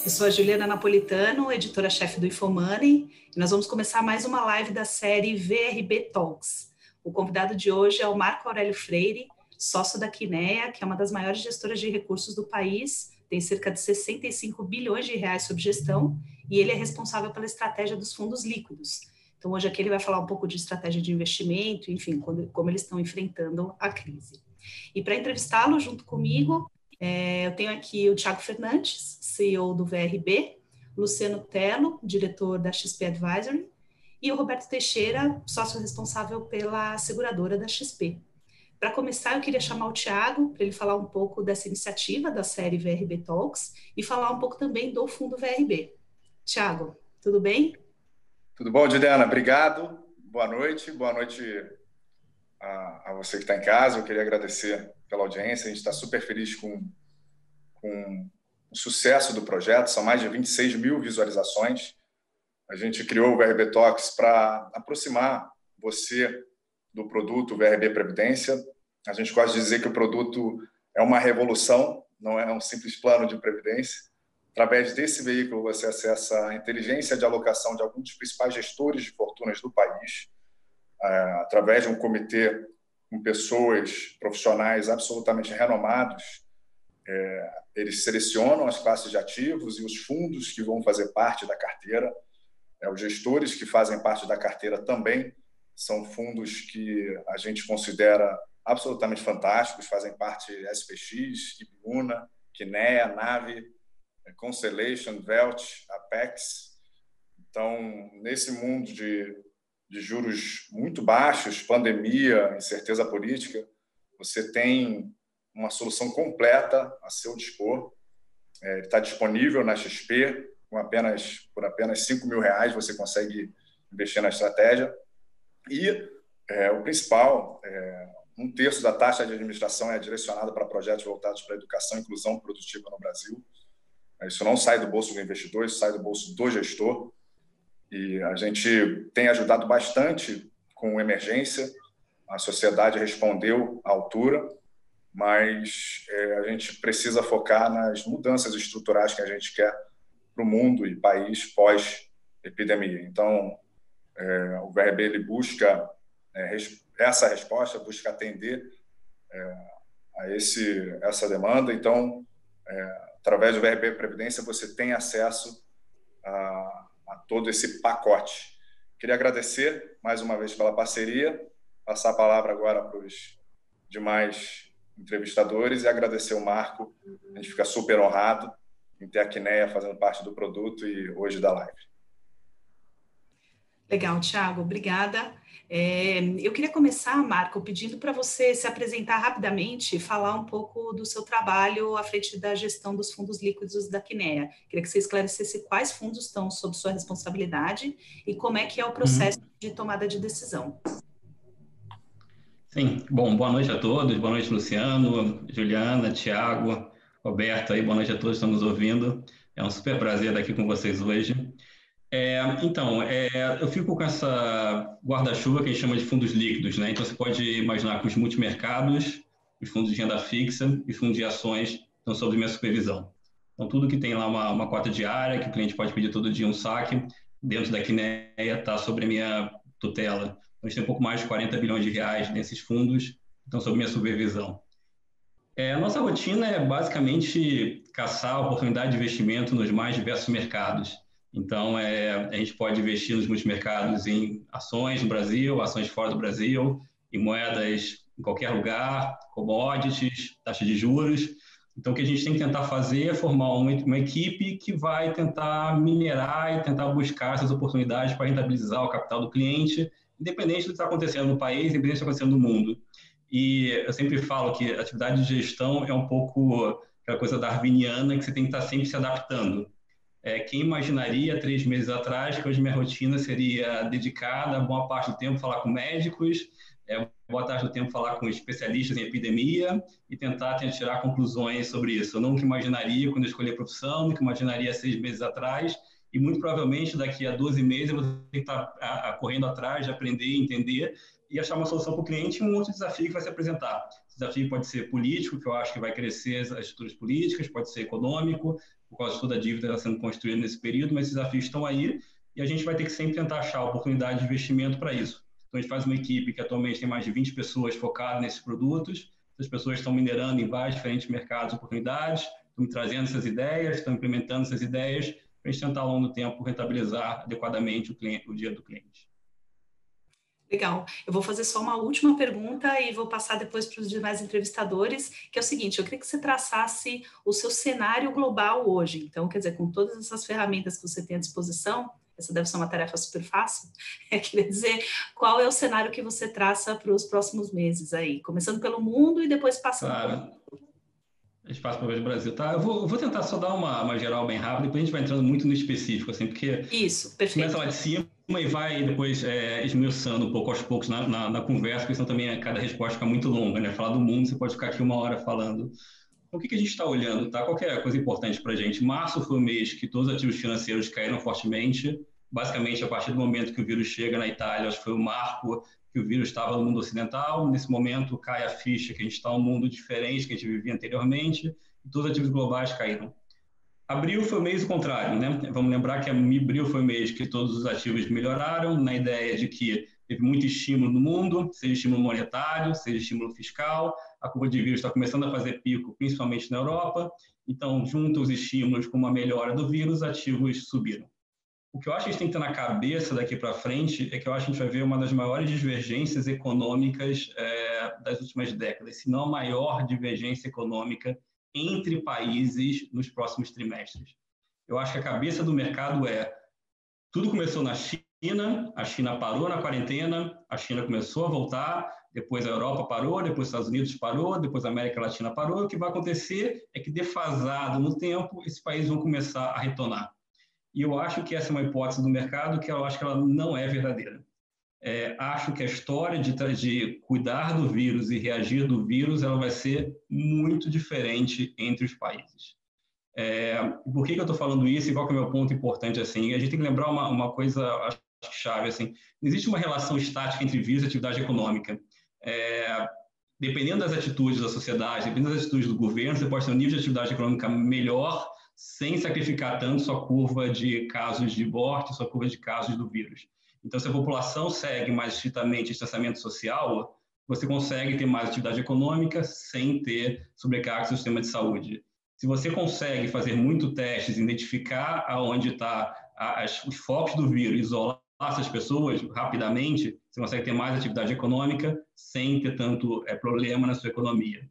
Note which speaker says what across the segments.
Speaker 1: Eu sou a Juliana Napolitano, editora-chefe do Infomoney, e nós vamos começar mais uma live da série VRB Talks. O convidado de hoje é o Marco Aurélio Freire, sócio da Kinea, que é uma das maiores gestoras de recursos do país, tem cerca de 65 bilhões de reais sob gestão, e ele é responsável pela estratégia dos fundos líquidos. Então, hoje aqui ele vai falar um pouco de estratégia de investimento, enfim, como eles estão enfrentando a crise. E para entrevistá-lo junto comigo, eu tenho aqui o Thiago Fernandes, CEO do VRB, Luciano Tello, diretor da XP Advisory, e o Roberto Teixeira, sócio responsável pela seguradora da XP. Para começar, eu queria chamar o Thiago para ele falar um pouco dessa iniciativa da série VRB Talks e falar um pouco também do fundo VRB. Thiago, tudo bem?
Speaker 2: Tudo bom, Juliana? Obrigado. Boa noite. Boa noite a você que está em casa. Eu queria agradecer pela audiência. A gente está super feliz com o sucesso do projeto. São mais de 26 mil visualizações. A gente criou o VRB Talks para aproximar você do produto VRB Previdência. A gente gosta de dizer que o produto é uma revolução, não é um simples plano de previdência. Através desse veículo, você acessa a inteligência de alocação de alguns dos principais gestores de fortunas do país, através de um comitê com pessoas profissionais absolutamente renomados. Eles selecionam as classes de ativos e os fundos que vão fazer parte da carteira. Os gestores que fazem parte da carteira também são fundos que a gente considera absolutamente fantásticos, fazem parte SPX, Ibiúna, Kinea, Nave, Constellation, Velt, Apex. Então, nesse mundo de juros muito baixos, pandemia, incerteza política, você tem uma solução completa a seu dispor. Ele está disponível na XP, por apenas R$5.000 você consegue investir na estratégia. E o principal, 1/3 da taxa de administração é direcionada para projetos voltados para a educação e inclusão produtiva no Brasil. Isso não sai do bolso do investidor, isso sai do bolso do gestor. E a gente tem ajudado bastante com emergência. A sociedade respondeu à altura, mas a gente precisa focar nas mudanças estruturais que a gente quer para o mundo e país pós-epidemia. Então, o VRB ele busca essa resposta, busca atender a essa demanda. Então, através do VRB Previdência, você tem acesso a todo esse pacote. Queria agradecer mais uma vez pela parceria, passar a palavra agora para os demais entrevistadores e agradecer o Marco. A gente fica super honrado em ter a Kinea fazendo parte do produto e hoje da live.
Speaker 1: Legal, Thiago, obrigada. Eu queria começar, Marco, pedindo para você se apresentar rapidamente e falar um pouco do seu trabalho à frente da gestão dos fundos líquidos da Kinea. Queria que você esclarecesse quais fundos estão sob sua responsabilidade e como é que é o processo de tomada de decisão.
Speaker 3: Sim, bom, boa noite a todos, boa noite Luciano, Juliana, Thiago, Roberto, aí, boa noite a todos que estão nos ouvindo. É um super prazer estar aqui com vocês hoje. Eu fico com essa guarda-chuva que a gente chama de fundos líquidos, né? Então, você pode imaginar que os multimercados, os fundos de renda fixa e os fundos de ações estão sob minha supervisão. Então, tudo que tem lá uma cota diária, que o cliente pode pedir todo dia um saque, dentro da Kinea está sobre a minha tutela. Então, a gente tem um pouco mais de 40 bilhões de reais nesses fundos que estão sob minha supervisão. A nossa rotina é basicamente caçar a oportunidade de investimento nos mais diversos mercados. Então, a gente pode investir nos multimercados em ações no Brasil, ações fora do Brasil, em moedas em qualquer lugar, commodities, taxa de juros. Então, o que a gente tem que tentar fazer é formar uma equipe que vai tentar minerar e tentar buscar essas oportunidades para rentabilizar o capital do cliente, independente do que está acontecendo no país, independente do que está acontecendo no mundo. E eu sempre falo que a atividade de gestão é um pouco aquela coisa darwiniana que você tem que estar sempre se adaptando. Quem imaginaria 3 meses atrás que hoje minha rotina seria dedicada, boa parte do tempo, falar com médicos, boa parte do tempo falar com especialistas em epidemia e tentar tirar conclusões sobre isso. Eu nunca imaginaria quando eu escolhi a profissão, nunca imaginaria 6 meses atrás e muito provavelmente daqui a 12 meses eu vou ter que estar correndo atrás de aprender, entender e achar uma solução para o cliente e um outro desafio que vai se apresentar. desafio pode ser político, que eu acho que vai crescer as estruturas políticas, pode ser econômico, por causa de toda a dívida que está sendo construída nesse período, mas esses desafios estão aí e a gente vai ter que sempre tentar achar oportunidade de investimento para isso. Então, a gente faz uma equipe que atualmente tem mais de 20 pessoas focadas nesses produtos, essas pessoas estão minerando em vários diferentes mercados oportunidades, estão trazendo essas ideias, estão implementando essas ideias para a gente tentar, ao longo do tempo, rentabilizar adequadamente o dia do cliente.
Speaker 1: Legal. Eu vou fazer só uma última pergunta e vou passar depois para os demais entrevistadores, que é o seguinte, eu queria que você traçasse o seu cenário global hoje. Então, quer dizer, com todas essas ferramentas que você tem à disposição, essa deve ser uma tarefa super fácil, quer dizer, qual é o cenário que você traça para os próximos meses aí, começando pelo mundo e depois passando pelo
Speaker 3: espaço para o Brasil, tá? Eu vou tentar só dar uma geral bem rápida, depois a gente vai entrando muito no específico, assim, porque
Speaker 1: isso, perfeito.
Speaker 3: Começa lá de cima e vai depois esmiuçando um pouco aos poucos na conversa, porque senão também cada resposta fica muito longa, né? Falar do mundo, você pode ficar aqui 1 hora falando. Então, o que a gente está olhando, tá? Qualquer coisa importante para a gente. Março foi o mês que todos os ativos financeiros caíram fortemente, basicamente a partir do momento que o vírus chega na Itália, acho que foi o marco que o vírus estava no mundo ocidental. Nesse momento cai a ficha que a gente está em um mundo diferente que a gente vivia anteriormente, e todos os ativos globais caíram. Abril foi o mês contrário, né? Vamos lembrar que abril foi o mês que todos os ativos melhoraram, na ideia de que teve muito estímulo no mundo, seja estímulo monetário, seja estímulo fiscal, a curva de vírus está começando a fazer pico, principalmente na Europa, então, junto os estímulos com uma melhora do vírus, os ativos subiram. O que eu acho que a gente tem que ter na cabeça daqui para frente é que eu acho que a gente vai ver uma das maiores divergências econômicas das últimas décadas, se não a maior divergência econômica entre países nos próximos trimestres. Eu acho que a cabeça do mercado tudo começou na China, a China parou na quarentena, a China começou a voltar, depois a Europa parou, depois os Estados Unidos parou, depois a América Latina parou, e o que vai acontecer é que, defasado no tempo, esses países vão começar a retornar. E eu acho que essa é uma hipótese do mercado que eu acho que ela não é verdadeira. Acho que a história de cuidar do vírus e reagir do vírus ela vai ser muito diferente entre os países. Por que eu estou falando isso e qual que é o meu ponto importante? Assim? A gente tem que lembrar uma coisa acho, chave. Assim, não existe uma relação estática entre vírus e atividade econômica. Dependendo das atitudes da sociedade, dependendo das atitudes do governo, você pode ter um nível de atividade econômica melhor sem sacrificar tanto sua curva de casos de morte, sua curva de casos do vírus. Então, se a população segue mais estritamente o distanciamento social, você consegue ter mais atividade econômica sem ter sobrecarga do sistema de saúde. Se você consegue fazer muito testes, identificar aonde está os focos do vírus, isolar essas pessoas rapidamente, você consegue ter mais atividade econômica sem ter tanto problema na sua economia.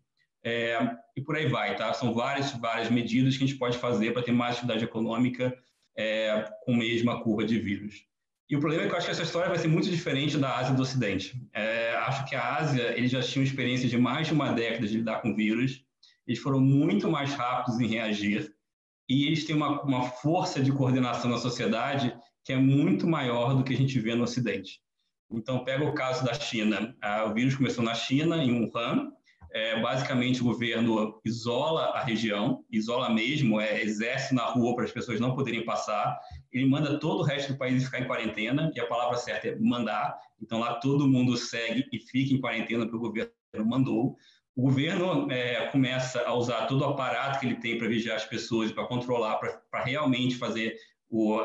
Speaker 3: E por aí vai, tá? São várias medidas que a gente pode fazer para ter mais atividade econômica com a mesma curva de vírus. E o problema é que eu acho que essa história vai ser muito diferente da Ásia e do Ocidente. Acho que a Ásia, eles já tinham experiência de mais de uma década de lidar com vírus, eles foram muito mais rápidos em reagir e eles têm uma força de coordenação na sociedade que é muito maior do que a gente vê no Ocidente. Então, pega o caso da China. O vírus começou na China, em Wuhan. Basicamente, o governo isola a região, isola mesmo, exerce na rua para as pessoas não poderem passar. Ele manda todo o resto do país ficar em quarentena, e a palavra certa é mandar. Então, lá todo mundo segue e fica em quarentena porque o governo mandou. O governo começa a usar todo o aparato que ele tem para vigiar as pessoas, para controlar, para realmente fazer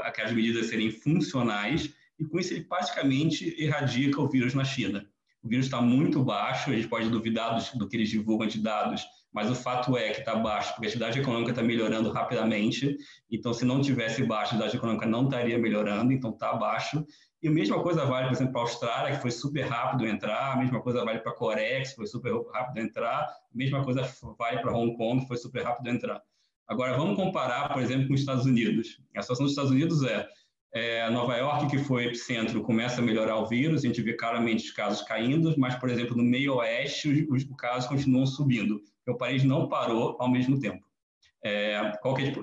Speaker 3: aquelas medidas serem funcionais, e com isso ele praticamente erradica o vírus na China. O vírus está muito baixo, a gente pode duvidar do que eles divulgam de dados, mas o fato é que está baixo, porque a atividade econômica está melhorando rapidamente, então se não tivesse baixo, a atividade econômica não estaria melhorando, então está baixo. E a mesma coisa vale, por exemplo, para a Austrália, que foi super rápido entrar, a mesma coisa vale para a Coreia, que foi super rápido entrar, a mesma coisa vale para Hong Kong, que foi super rápido entrar. Agora, vamos comparar, por exemplo, com os Estados Unidos. A situação dos Estados Unidos Nova York, que foi o epicentro, começa a melhorar o vírus, a gente vê claramente os casos caindo, mas, por exemplo, no meio oeste, os casos continuam subindo. O país não parou ao mesmo tempo. Qual que é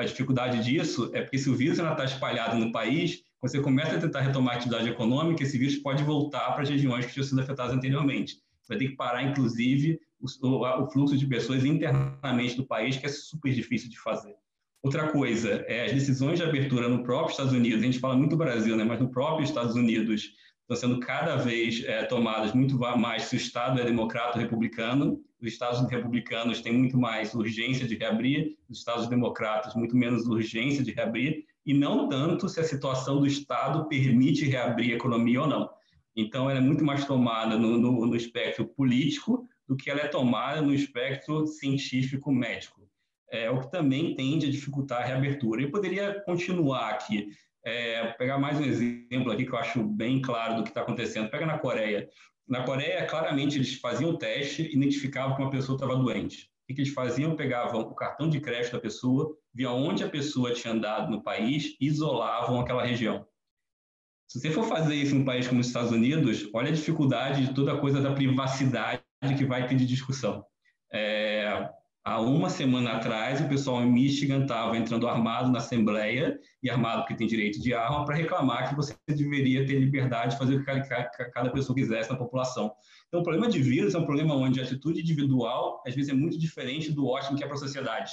Speaker 3: a dificuldade disso? É porque se o vírus ainda está espalhado no país, você começa a tentar retomar a atividade econômica, esse vírus pode voltar para as regiões que tinham sido afetadas anteriormente. Você vai ter que parar, inclusive, o fluxo de pessoas internamente do país, que é super difícil de fazer. Outra coisa, as decisões de abertura no próprio Estados Unidos, a gente fala muito do Brasil, né, mas no próprio Estados Unidos, estão sendo cada vez tomadas muito mais se o Estado é democrata ou republicano. Os Estados republicanos têm muito mais urgência de reabrir, os Estados democratas muito menos urgência de reabrir, e não tanto se a situação do Estado permite reabrir a economia ou não. Então, ela é muito mais tomada no espectro político do que ela é tomada no espectro científico-médico, o que também tende a dificultar a reabertura. Eu poderia continuar aqui, pegar mais um exemplo aqui que eu acho bem claro do que está acontecendo. Pega na Coreia. Na Coreia, claramente, eles faziam o teste e identificavam que uma pessoa estava doente. O que eles faziam? Pegavam o cartão de crédito da pessoa, via onde a pessoa tinha andado no país e isolavam aquela região. Se você for fazer isso em um país como os Estados Unidos, olha a dificuldade de toda a coisa da privacidade que vai ter de discussão. Há uma semana atrás, o pessoal em Michigan estava entrando armado na Assembleia, e armado porque tem direito de arma, para reclamar que você deveria ter liberdade de fazer o que cada pessoa quisesse na população. Então, o problema de vírus é um problema onde a atitude individual, às vezes, é muito diferente do ótimo que é para a sociedade.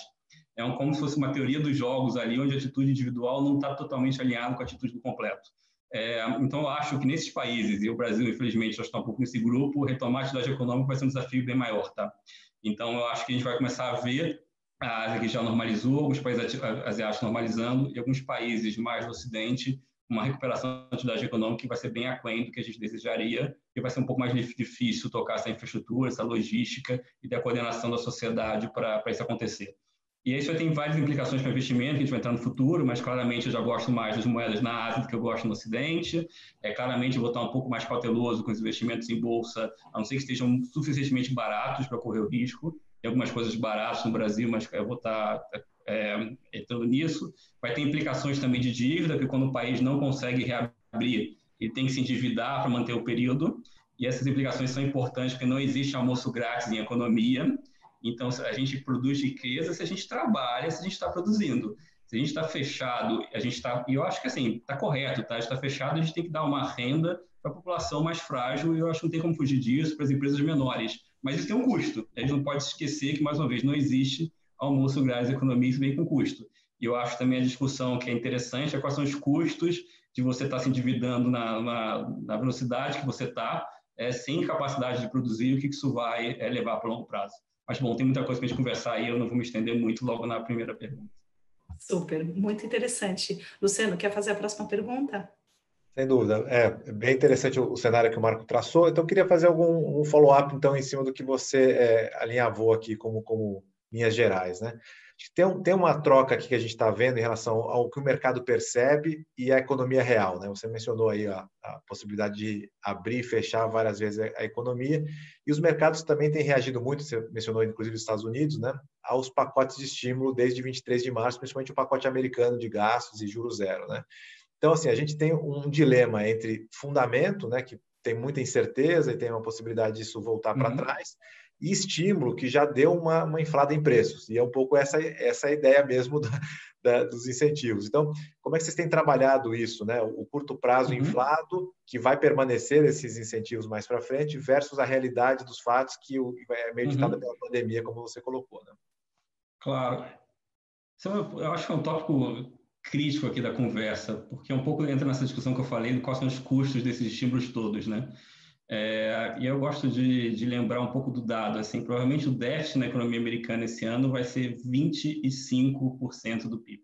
Speaker 3: Como se fosse uma teoria dos jogos ali, onde a atitude individual não está totalmente alinhada com a atitude do completo. Então, eu acho que nesses países, e o Brasil, infelizmente, já está um pouco nesse grupo, retomar a atividade econômica vai ser um desafio bem maior, tá? Então, eu acho que a gente vai começar a ver a Ásia que já normalizou, alguns países asiáticos normalizando, e alguns países mais do Ocidente, uma recuperação da atividade econômica que vai ser bem aquém do que a gente desejaria, e vai ser um pouco mais difícil tocar essa infraestrutura, essa logística e da coordenação da sociedade para isso acontecer. E isso tem várias implicações para investimento, que a gente vai entrar no futuro, mas claramente eu já gosto mais das moedas na Ásia do que eu gosto no Ocidente. Claramente eu vou estar um pouco mais cauteloso com os investimentos em bolsa, a não ser que estejam suficientemente baratos para correr o risco. Tem algumas coisas baratas no Brasil, mas eu vou estar entrando nisso. Vai ter implicações também de dívida, porque quando o país não consegue reabrir, ele tem que se endividar para manter o período. E essas implicações são importantes, porque não existe almoço grátis em economia. Então, a gente produz riqueza se a gente trabalha, se a gente está produzindo. Se a gente está fechado, e eu acho que assim, está correto, tá? A gente está fechado, a gente tem que dar uma renda para a população mais frágil, e eu acho que não tem como fugir disso para as empresas menores. Mas isso tem um custo. A gente não pode esquecer que, mais uma vez, não existe almoço grátis na economia, isso vem com custo. E eu acho também a discussão que é interessante quais são os custos de você estar se endividando na velocidade que você está, sem capacidade de produzir, o que isso vai levar para o longo prazo. Mas, bom, tem muita coisa para a gente conversar aí, eu não vou me estender muito logo na primeira pergunta.
Speaker 1: Super, muito interessante. Luciano, quer fazer a próxima pergunta?
Speaker 4: Sem dúvida. É bem interessante o cenário que o Marco traçou. Então, eu queria fazer um follow-up, então, em cima do que você alinhavou aqui como linhas gerais, né? Tem uma troca aqui que a gente está vendo em relação ao que o mercado percebe e a economia real, né? Você mencionou aí a possibilidade de abrir e fechar várias vezes a economia, e os mercados também têm reagido muito, você mencionou inclusive os Estados Unidos, né? Aos pacotes de estímulo desde 23 de março, principalmente o pacote americano de gastos e juros zero, né? Então, assim, a gente tem um dilema entre fundamento, né, que tem muita incerteza e tem uma possibilidade disso voltar para trás, e estímulo, que já deu uma inflada em preços. E é um pouco essa ideia mesmo dos incentivos. Então, como é que vocês têm trabalhado isso, né? O curto prazo inflado, que vai permanecer esses incentivos mais para frente, versus a realidade dos fatos, que é meio ditada pela pandemia, como você colocou, né?
Speaker 3: Claro. Eu acho que é um tópico crítico aqui da conversa, porque um pouco entra nessa discussão que eu falei de quais são os custos desses estímulos todos, né? E eu gosto de lembrar um pouco do dado, assim, provavelmente o déficit na economia americana esse ano vai ser 25% do PIB.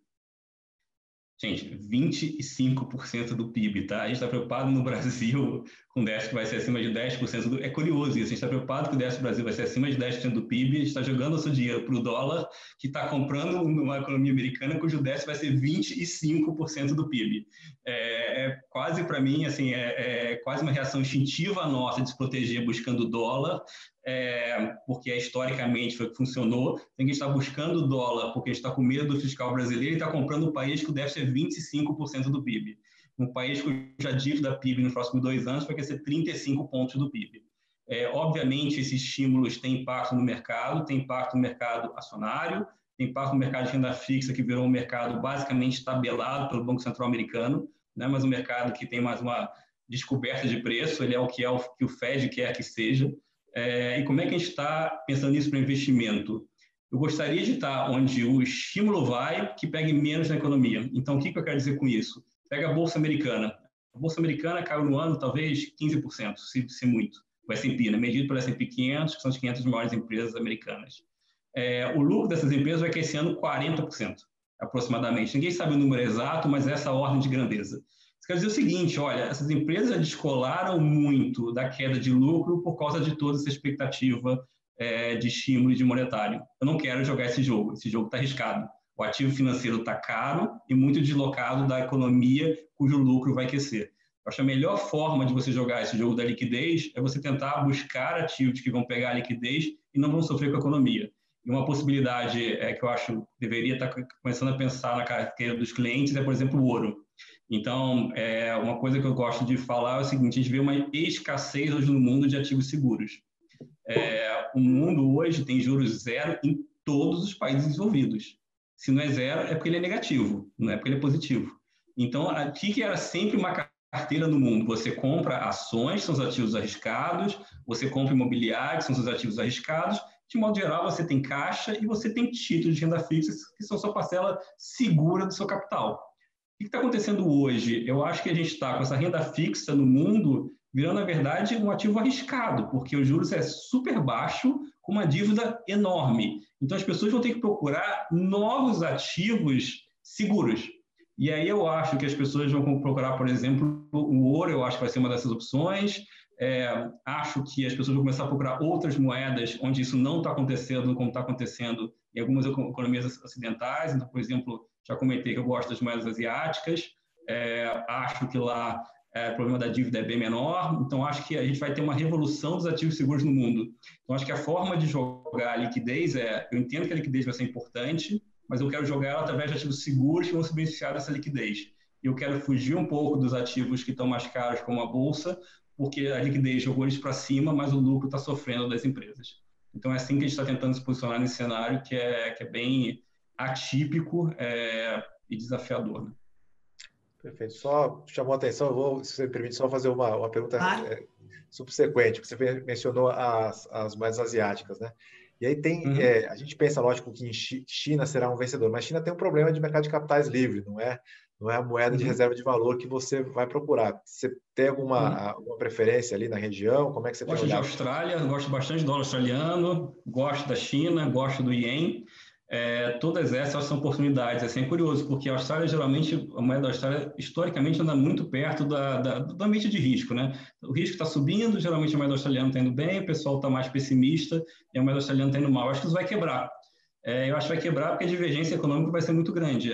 Speaker 3: Gente, 25% do PIB, tá? A gente está preocupado no Brasil com déficit que vai ser acima de 10%. É curioso isso, a gente está preocupado que o déficit do Brasil vai ser acima de 10% do PIB, a gente está jogando o seu dinheiro para o dólar, que está comprando numa economia americana cujo déficit vai ser 25% do PIB. Quase, para mim, assim, quase uma reação instintiva nossa de se proteger buscando o dólar, porque historicamente foi o que funcionou. A gente está buscando o dólar porque a gente está com medo do fiscal brasileiro e está comprando um país que o déficit é 25% do PIB. Um país cuja dívida PIB nos próximos 2 anos vai crescer 35 pontos do PIB. Obviamente, esses estímulos têm impacto no mercado, tem impacto no mercado acionário, tem impacto no mercado de renda fixa, que virou um mercado basicamente tabelado pelo Banco Central americano, né? Mas um mercado que tem mais uma descoberta de preço, ele é o que o Fed quer que seja. E como é que a gente está pensando nisso para investimento? Eu gostaria de estar onde o estímulo vai, que pegue menos na economia. Então, o que eu quero dizer com isso? Pega a Bolsa Americana. A A Bolsa Americana caiu no ano talvez 15%, se muito. O S&P, né? Medido pelo S&P 500, que são as 500 maiores empresas americanas. O lucro dessas empresas vai crescer esse ano 40%, aproximadamente. Ninguém sabe o número exato, mas essa é a ordem de grandeza. Isso quer dizer o seguinte, olha, essas empresas descolaram muito da queda de lucro por causa de toda essa expectativa de estímulo de monetário. Eu não quero jogar esse jogo está arriscado. O ativo financeiro está caro e muito deslocado da economia cujo lucro vai crescer. Eu acho que a melhor forma de você jogar esse jogo da liquidez é você tentar buscar ativos que vão pegar a liquidez e não vão sofrer com a economia. E uma possibilidade que eu acho que deveria estar começando a pensar na carteira dos clientes é, por exemplo, o ouro. Então, uma coisa que eu gosto de falar é o seguinte, a gente vê uma escassez hoje no mundo de ativos seguros. O mundo hoje tem juros zero em todos os países desenvolvidos. Se não é zero, é porque ele é negativo, não é porque ele é positivo. Então, aqui que era sempre uma carteira no mundo, você compra ações, são os ativos arriscados, você compra imobiliário, são os ativos arriscados, de modo geral, você tem caixa e você tem títulos de renda fixa, que são sua parcela segura do seu capital. O que está acontecendo hoje? Eu acho que a gente está com essa renda fixa no mundo virando, na verdade, um ativo arriscado, porque os juros é super baixo, com uma dívida enorme. Então, as pessoas vão ter que procurar novos ativos seguros. E aí eu acho que as pessoas vão procurar, por exemplo, o ouro, eu acho que vai ser uma dessas opções. Acho que as pessoas vão começar a procurar outras moedas onde isso não está acontecendo como está acontecendo em algumas economias ocidentais. Então, por exemplo, já comentei que eu gosto das moedas asiáticas. Acho que lá o problema da dívida é bem menor. Então, acho que a gente vai ter uma revolução dos ativos seguros no mundo. Então, acho que a forma de jogar a liquidez eu entendo que a liquidez vai ser importante, mas eu quero jogar ela através de ativos seguros que vão se beneficiar dessa liquidez. E eu quero fugir um pouco dos ativos que estão mais caros, como a Bolsa, porque a liquidez jogou eles para cima, mas o lucro está sofrendo das empresas. Então, é assim que a gente está tentando se posicionar nesse cenário, que é bem atípico e desafiador. Né?
Speaker 4: Perfeito. Só chamou a atenção, eu vou, se você me permite, só fazer uma pergunta subsequente, porque você mencionou as moedas asiáticas, né? E aí a gente pensa, lógico, que em China será um vencedor, mas China tem um problema de mercado de capitais livre, não é a moeda de reserva de valor que você vai procurar. Você tem alguma preferência ali na região? Como é que você
Speaker 3: gosto
Speaker 4: tem olhado?
Speaker 3: De Austrália, gosto bastante do dólar australiano, gosto da China, gosto do Ien. Todas essas são oportunidades. Assim, é curioso, porque a Austrália, geralmente, a moeda da Austrália, historicamente, anda muito perto do ambiente de risco, né? O risco está subindo, geralmente a moeda australiana está indo bem, o pessoal está mais pessimista e a moeda australiana está indo mal. Eu acho que isso vai quebrar. Eu acho que vai quebrar porque a divergência econômica vai ser muito grande.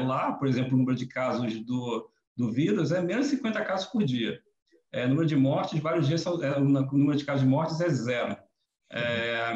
Speaker 3: Lá, por exemplo, o número de casos do vírus é menos de 50 casos por dia. O número de mortes, vários dias, o número de casos de mortes é zero.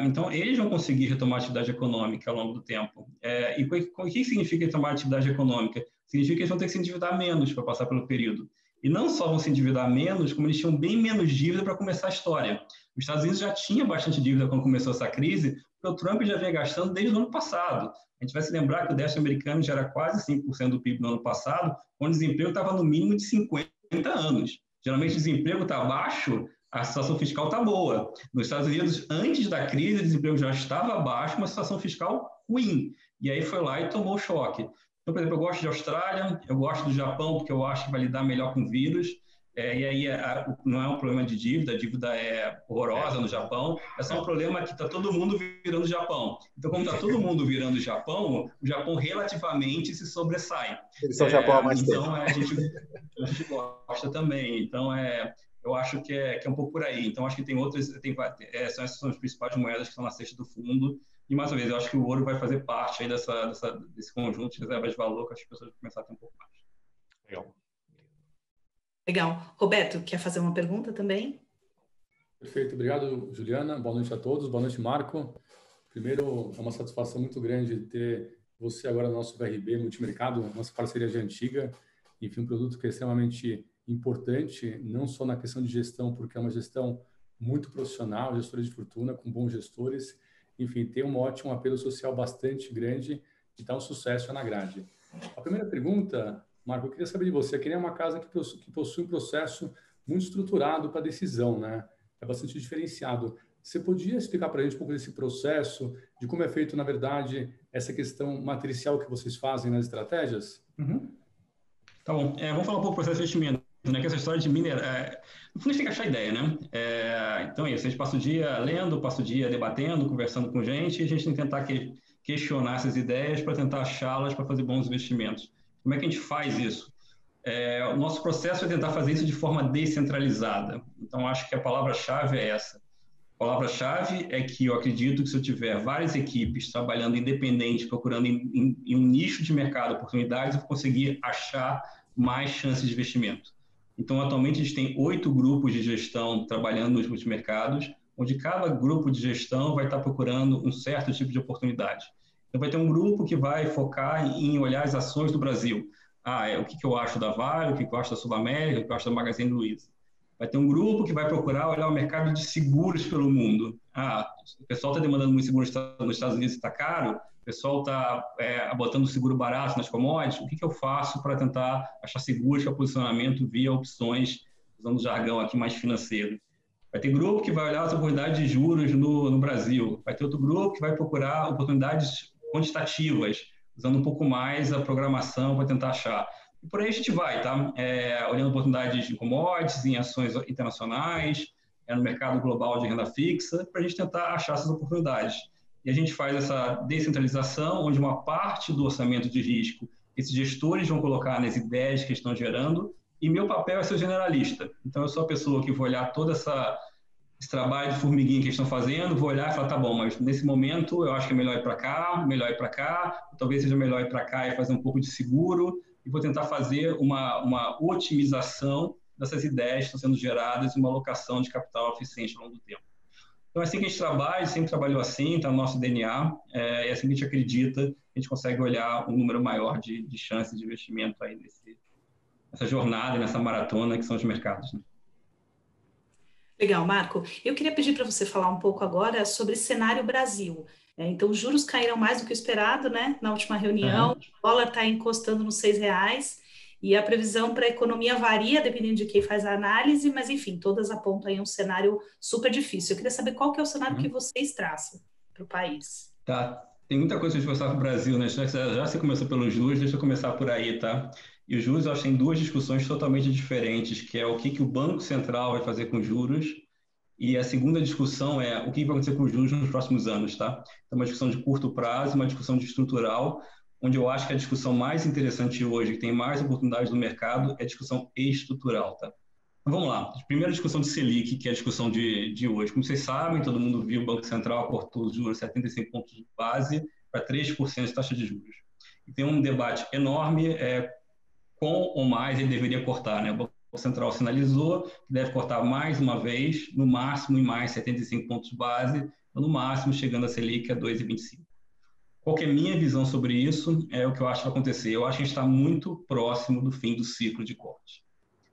Speaker 3: Então, eles vão conseguir retomar a atividade econômica ao longo do tempo. E o que significa retomar a atividade econômica? Significa que eles vão ter que se endividar menos para passar pelo período. E não só vão se endividar menos, como eles tinham bem menos dívida para começar a história. Os Estados Unidos já tinha bastante dívida quando começou essa crise, porque o Trump já vinha gastando desde o ano passado. A gente vai se lembrar que o déficit americano já era quase 5% do PIB no ano passado, quando o desemprego estava no mínimo de 50 anos. Geralmente o desemprego está baixo, a situação fiscal está boa. Nos Estados Unidos, antes da crise, o desemprego já estava baixo, uma situação fiscal ruim. E aí foi lá e tomou o choque. Então, por exemplo, eu gosto de Austrália, eu gosto do Japão, porque eu acho que vai lidar melhor com o vírus. E aí não é um problema de dívida, a dívida é horrorosa no Japão, é só um problema que está todo mundo virando Japão. Então, como está todo mundo virando Japão, o Japão relativamente se sobressai.
Speaker 4: Eles são Japão há mais tempo.
Speaker 3: Então, a gente gosta também. Então, eu acho que é um pouco por aí. Então, acho que tem outras, essas são as principais moedas que estão na cesta do fundo. E, mais uma vez, eu acho que o ouro vai fazer parte aí desse conjunto de reservas de valor que as pessoas vão começar a ter um pouco mais.
Speaker 1: Legal. Roberto, quer fazer uma pergunta também?
Speaker 5: Perfeito. Obrigado, Juliana. Boa noite a todos. Boa noite, Marco. Primeiro, é uma satisfação muito grande ter você agora no nosso VRB Multimercado, nossa parceria já antiga. Enfim, um produto que é extremamente importante, não só na questão de gestão, porque é uma gestão muito profissional, gestores de fortuna, com bons gestores. Enfim, tem um ótimo apelo social bastante grande e está um sucesso na grade. A primeira pergunta, Marco, eu queria saber de você. Aqui é uma casa que possui um processo muito estruturado para decisão, né? É bastante diferenciado. Você podia explicar para a gente um pouco desse processo, de como é feito, na verdade, essa questão matricial que vocês fazem nas estratégias?
Speaker 3: Tá bom. Vamos falar um pouco do processo de investimento. né? Que essa história de minerar... No fundo, a gente tem que achar ideia, né? Então é isso, a gente passa o dia lendo, passa o dia debatendo, conversando com gente, e a gente tem que tentar questionar essas ideias para tentar achá-las para fazer bons investimentos. Como é que a gente faz isso? O nosso processo é tentar fazer isso de forma descentralizada. Então, acho que a palavra-chave é essa. A palavra-chave é que eu acredito que se eu tiver várias equipes trabalhando independente, procurando em um nicho de mercado oportunidades, eu vou conseguir achar mais chances de investimento. Então, atualmente, a gente tem 8 grupos de gestão trabalhando nos multimercados, onde cada grupo de gestão vai estar procurando um certo tipo de oportunidade. Então, vai ter um grupo que vai focar em olhar as ações do Brasil. O que eu acho da Vale, o que eu acho da Sul América, o que eu acho da Magazine Luiza. Vai ter um grupo que vai procurar olhar o mercado de seguros pelo mundo. O pessoal está demandando muito seguro nos Estados Unidos e está caro, o pessoal está botando seguro barato nas commodities. O que eu faço para tentar achar seguros para posicionamento via opções, usando o jargão aqui mais financeiro? Vai ter grupo que vai olhar as oportunidades de juros no Brasil. Vai ter outro grupo que vai procurar oportunidades quantitativas, usando um pouco mais a programação para tentar achar. E por aí a gente vai, tá? Olhando oportunidades em commodities, em ações internacionais, no mercado global de renda fixa, para a gente tentar achar essas oportunidades. E a gente faz essa descentralização, onde uma parte do orçamento de risco, esses gestores vão colocar nas ideias que estão gerando, e meu papel é ser generalista. Então, eu sou a pessoa que vou olhar todo esse trabalho de formiguinha que eles estão fazendo, vou olhar e falar, tá bom, mas nesse momento eu acho que é melhor ir para cá, talvez seja melhor ir para cá e fazer um pouco de seguro, e vou tentar fazer uma otimização dessas ideias que estão sendo geradas e uma alocação de capital eficiente ao longo do tempo. Então, é assim que a gente trabalha, sempre trabalhou assim, está no nosso DNA, é assim que a gente acredita, a gente consegue olhar um número maior de chances de investimento aí nessa jornada, nessa maratona que são os mercados, né?
Speaker 1: Legal, Marco. Eu queria pedir para você falar um pouco agora sobre cenário Brasil. Então, os juros caíram mais do que o esperado, né? Na última reunião, o dólar está encostando nos R$6, e a previsão para a economia varia dependendo de quem faz a análise, mas, enfim, todas apontam aí um cenário super difícil. Eu queria saber qual que é o cenário que vocês traçam para o país.
Speaker 3: Tá. Tem muita coisa de mostrar para o Brasil, né? Já você começou pelos juros, deixa eu começar por aí, tá? E os juros, eu acho que tem duas discussões totalmente diferentes, que é o que o Banco Central vai fazer com os juros, e a segunda discussão é o que vai acontecer com os juros nos próximos anos, tá? Então, uma discussão de curto prazo, uma discussão de estrutural, onde eu acho que a discussão mais interessante hoje, que tem mais oportunidades no mercado, é a discussão estrutural, tá? Então, vamos lá. Primeira discussão de Selic, que é a discussão de hoje. Como vocês sabem, todo mundo viu, o Banco Central cortou os juros 75 pontos de base para 3% de taxa de juros. E tem um debate enorme, com ou mais ele deveria cortar, né? O Banco Central sinalizou que deve cortar mais uma vez, no máximo em mais 75 pontos de base, no máximo chegando a Selic a 2,25. Qual que é a minha visão sobre isso? É o que eu acho que vai acontecer. Eu acho que a gente está muito próximo do fim do ciclo de corte.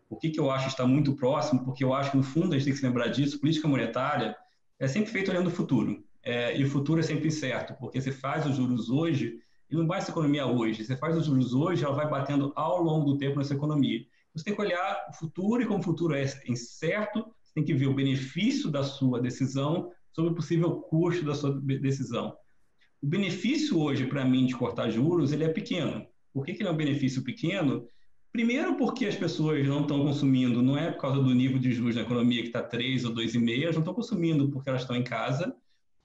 Speaker 3: Por que eu acho que está muito próximo? Porque eu acho que, no fundo, a gente tem que se lembrar disso, política monetária é sempre feita olhando o futuro. E o futuro é sempre incerto, porque você faz os juros hoje, e não basta a economia hoje. Você faz os juros hoje, ela vai batendo ao longo do tempo nessa economia. Você tem que olhar o futuro, e como o futuro é incerto, você tem que ver o benefício da sua decisão sobre o possível custo da sua decisão. O benefício hoje, para mim, de cortar juros, ele é pequeno. Por que ele é um benefício pequeno? Primeiro, porque as pessoas não estão consumindo, não é por causa do nível de juros na economia que está 3 ou 2,5, elas não estão consumindo porque elas estão em casa.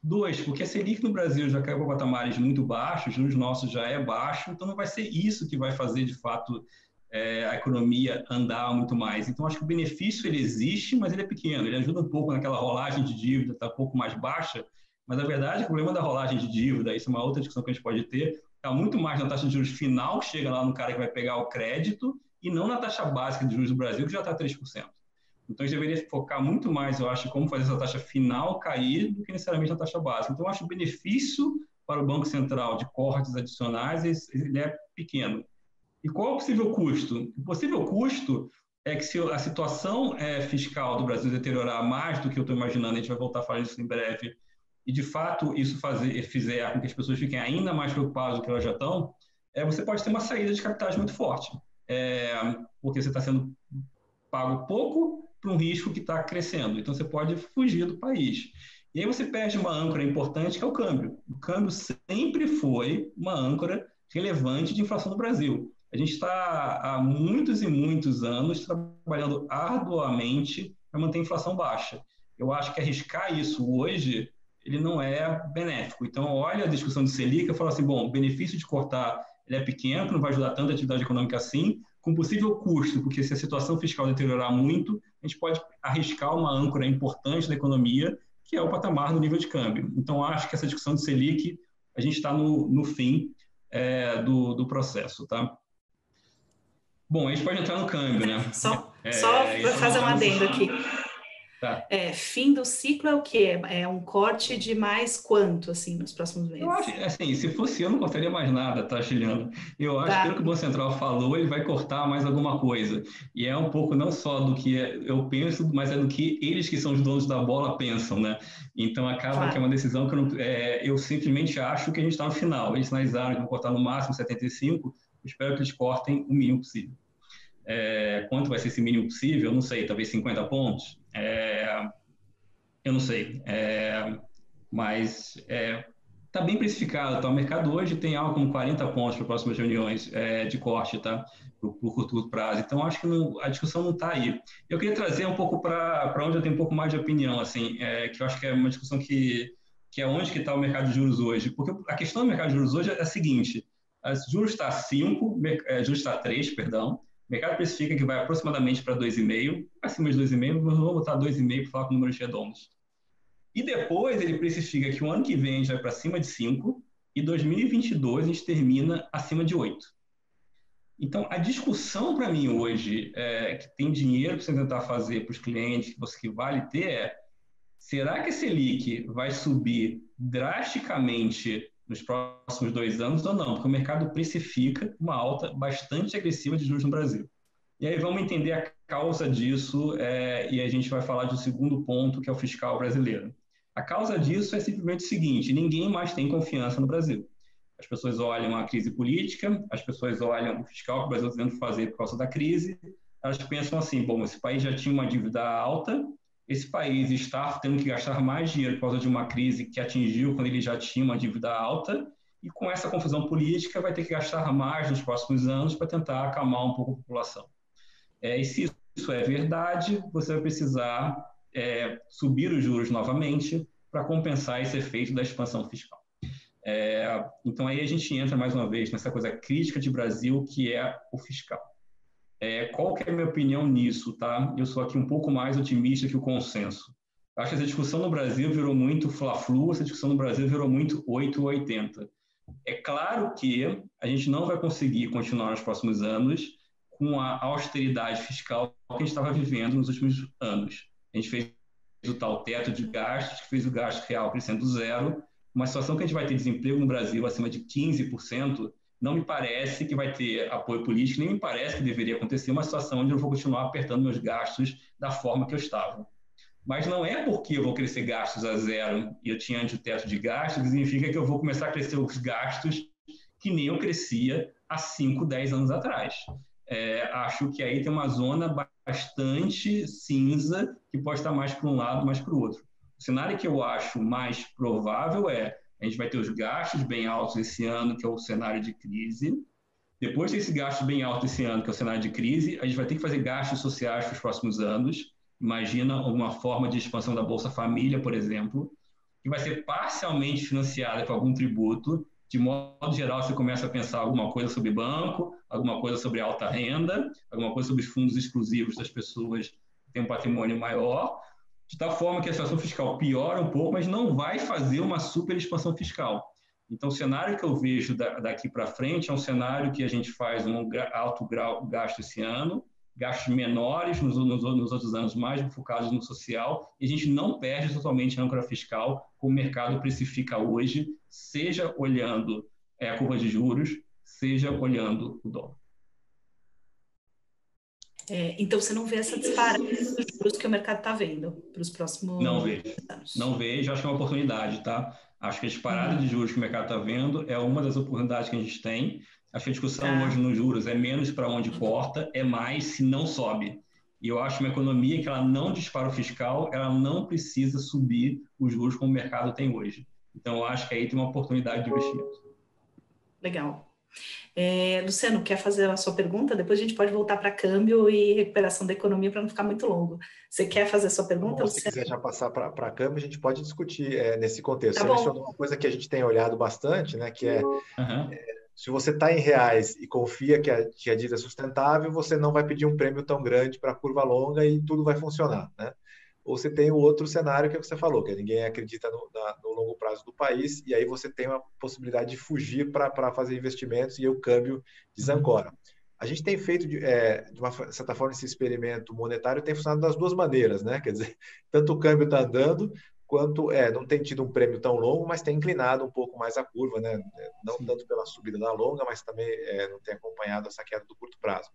Speaker 3: 2, porque a Selic no Brasil já caiu para patamares muito baixos, os juros nossos já é baixo, então não vai ser isso que vai fazer, de fato, a economia andar muito mais. Então, acho que o benefício ele existe, mas ele é pequeno. Ele ajuda um pouco naquela rolagem de dívida, está um pouco mais baixa, mas, na verdade, o problema da rolagem de dívida, isso é uma outra discussão que a gente pode ter, está muito mais na taxa de juros final, que chega lá no cara que vai pegar o crédito, e não na taxa básica de juros do Brasil, que já está 3%. Então, a gente deveria focar muito mais, eu acho, em como fazer essa taxa final cair do que necessariamente na taxa básica. Então, eu acho que o benefício para o Banco Central de cortes adicionais ele é pequeno. E qual é o possível custo? O possível custo é que se a situação fiscal do Brasil deteriorar mais do que eu estou imaginando, a gente vai voltar a falar disso em breve, e de fato isso fizer com que as pessoas fiquem ainda mais preocupadas do que elas já estão, você pode ter uma saída de capitais muito forte, porque você está sendo pago pouco para um risco que está crescendo, então você pode fugir do país. E aí você perde uma âncora importante, que é o câmbio. O câmbio sempre foi uma âncora relevante de inflação no Brasil. A gente está há muitos e muitos anos trabalhando arduamente para manter a inflação baixa. Eu acho que arriscar isso hoje, ele não é benéfico. Então, olha a discussão de Selic e fala assim, bom, o benefício de cortar ele é pequeno, não vai ajudar tanto a atividade econômica assim, com possível custo, porque se a situação fiscal deteriorar muito, a gente pode arriscar uma âncora importante da economia, que é o patamar do nível de câmbio. Então, acho que essa discussão de Selic, a gente está no fim do processo, tá? Bom, a gente pode entrar no câmbio, né?
Speaker 1: Só para fazer um adendo aqui.
Speaker 3: Tá.
Speaker 1: Fim do ciclo é o quê? É um corte de mais quanto, assim, nos próximos meses?
Speaker 3: Eu acho, assim, se fosse eu, não cortaria mais nada, tá, Juliana? Eu acho que pelo que o Banco Central falou, ele vai cortar mais alguma coisa. E é um pouco não só do que eu penso, mas é do que eles que são os donos da bola pensam, né? Então, acaba que é uma decisão que eu simplesmente acho que a gente está no final. Eles sinalizaram que vão cortar no máximo 75, eu espero que eles cortem o mínimo possível. Quanto vai ser esse mínimo possível? Eu não sei, talvez 50 pontos? Eu não sei. Mas está bem precificado. Tá? O mercado hoje tem algo como 40 pontos para as próximas reuniões de corte, tá? Por curto prazo. Então, acho que a discussão não está aí. Eu queria trazer um pouco para onde eu tenho um pouco mais de opinião, assim, que eu acho que é uma discussão que é onde que está o mercado de juros hoje. Porque a questão do mercado de juros hoje é a seguinte, juros está 5, juros está 3, perdão, o mercado precifica que vai aproximadamente para 2,5, acima de 2,5, mas vamos botar 2,5 para falar com números redondos. E depois ele precifica que o ano que vem a gente vai para cima de 5 e 2022 a gente termina acima de 8. Então, a discussão para mim hoje, que tem dinheiro para você tentar fazer para os clientes, que vale ter, será que a Selic vai subir drasticamente nos próximos 2 anos ou não? Porque o mercado precifica uma alta bastante agressiva de juros no Brasil. E aí vamos entender a causa disso e a gente vai falar do segundo ponto, que é o fiscal brasileiro. A causa disso é simplesmente o seguinte, ninguém mais tem confiança no Brasil. As pessoas olham a crise política, as pessoas olham o fiscal que o Brasil está tentando fazer por causa da crise, elas pensam assim, bom, esse país já tinha uma dívida alta, esse país está tendo que gastar mais dinheiro por causa de uma crise que atingiu quando ele já tinha uma dívida alta, e com essa confusão política vai ter que gastar mais nos próximos anos para tentar acalmar um pouco a população. E se isso é verdade, você vai precisar subir os juros novamente para compensar esse efeito da expansão fiscal. Então, aí a gente entra mais uma vez nessa coisa crítica de Brasil, que é o fiscal. Qual que é a minha opinião nisso, tá? Eu sou aqui um pouco mais otimista que o consenso. Acho que essa discussão no Brasil virou muito fla-flu, essa discussão no Brasil virou muito 8 ou 80. É claro que a gente não vai conseguir continuar nos próximos anos com a austeridade fiscal que a gente estava vivendo nos últimos anos. A gente fez o tal teto de gastos, que fez o gasto real crescendo zero. Uma situação que a gente vai ter desemprego no Brasil acima de 15%, não me parece que vai ter apoio político, nem me parece que deveria acontecer uma situação onde eu vou continuar apertando meus gastos da forma que eu estava. Mas não é porque eu vou crescer gastos a zero e eu tinha antes o teto de gastos, que significa que eu vou começar a crescer os gastos que nem eu crescia há 5, 10 anos atrás. Acho que aí tem uma zona bastante cinza que pode estar mais para um lado, mais para o outro. O cenário que eu acho mais provável a gente vai ter os gastos bem altos esse ano, que é o cenário de crise. Depois desse gasto bem alto esse ano, que é o cenário de crise, a gente vai ter que fazer gastos sociais para os próximos anos. Imagina alguma forma de expansão da Bolsa Família, por exemplo, que vai ser parcialmente financiada com algum tributo. De modo geral, você começa a pensar alguma coisa sobre banco, alguma coisa sobre alta renda, alguma coisa sobre os fundos exclusivos das pessoas que têm um patrimônio maior, de tal forma que a situação fiscal piora um pouco, mas não vai fazer uma super expansão fiscal. Então, o cenário que eu vejo daqui para frente é um cenário que a gente faz um alto gasto esse ano, gastos menores nos outros anos, mais focados no social, e a gente não perde totalmente a âncora fiscal, como o mercado precifica hoje, seja olhando a curva de juros, seja olhando o dólar.
Speaker 1: Então, você não vê essa disparada dos juros que o mercado está vendo para os próximos anos?
Speaker 3: Não vejo, acho que é uma oportunidade, tá? Acho que a disparada de juros que o mercado está vendo é uma das oportunidades que a gente tem. Acho que a discussão hoje nos juros é menos para onde corta, é mais se não sobe. E eu acho que uma economia que ela não dispara o fiscal, ela não precisa subir os juros como o mercado tem hoje. Então, eu acho que aí tem uma oportunidade de investimento.
Speaker 1: Legal. Luciano, quer fazer a sua pergunta? Depois a gente pode voltar para câmbio e recuperação da economia para não ficar muito longo. Você quer fazer a sua pergunta, Luciano?
Speaker 4: Se quiser já passar para câmbio, a gente pode discutir nesse contexto.
Speaker 1: Tá
Speaker 4: Você
Speaker 1: bom.
Speaker 4: mencionou uma coisa que a gente tem olhado bastante, né, que se você está em reais e confia que a dívida é sustentável, você não vai pedir um prêmio tão grande para a curva longa e tudo vai funcionar, né? Ou você tem o outro cenário que você falou, que ninguém acredita no longo prazo do país, e aí você tem uma possibilidade de fugir para fazer investimentos e o câmbio desancora. A gente tem feito, de uma certa forma, esse experimento monetário tem funcionado das duas maneiras, né? Quer dizer, tanto o câmbio está andando, quanto não tem tido um prêmio tão longo, mas tem inclinado um pouco mais a curva, né? Não tanto pela subida da longa, mas também não tem acompanhado essa queda do curto prazo.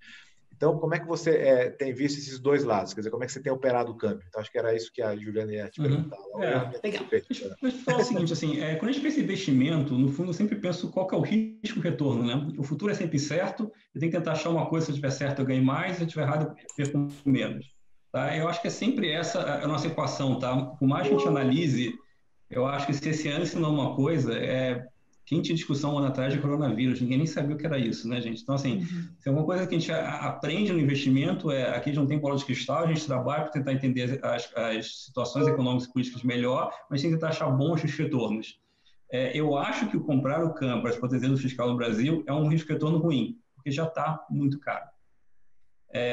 Speaker 4: Então, como é que você tem visto esses dois lados? Quer dizer, como é que você tem operado o câmbio? Então, acho que era isso que a Juliana ia te perguntar.
Speaker 1: Legal.
Speaker 3: Deixa eu falar o seguinte, assim, quando a gente pensa em investimento, no fundo, eu sempre penso qual que é o risco-retorno, né? O futuro é sempre certo, eu tenho que tentar achar uma coisa, se eu estiver certo, eu ganho mais, se eu estiver errado, eu perco menos. Tá? Eu acho que é sempre essa a nossa equação, tá? Por mais que a gente analise, eu acho que se esse ano ensinou uma coisa, quem tinha discussão um ano atrás de coronavírus, ninguém nem sabia o que era isso, né, gente? Então, assim, se é uma coisa que a gente aprende no investimento, aqui a gente não tem bola de cristal, a gente trabalha para tentar entender as situações econômicas e políticas melhor, mas tem que tentar achar bons retornos. Eu acho que comprar o câmbio para se proteger do fiscal no Brasil é um risco-retorno ruim, porque já está muito caro.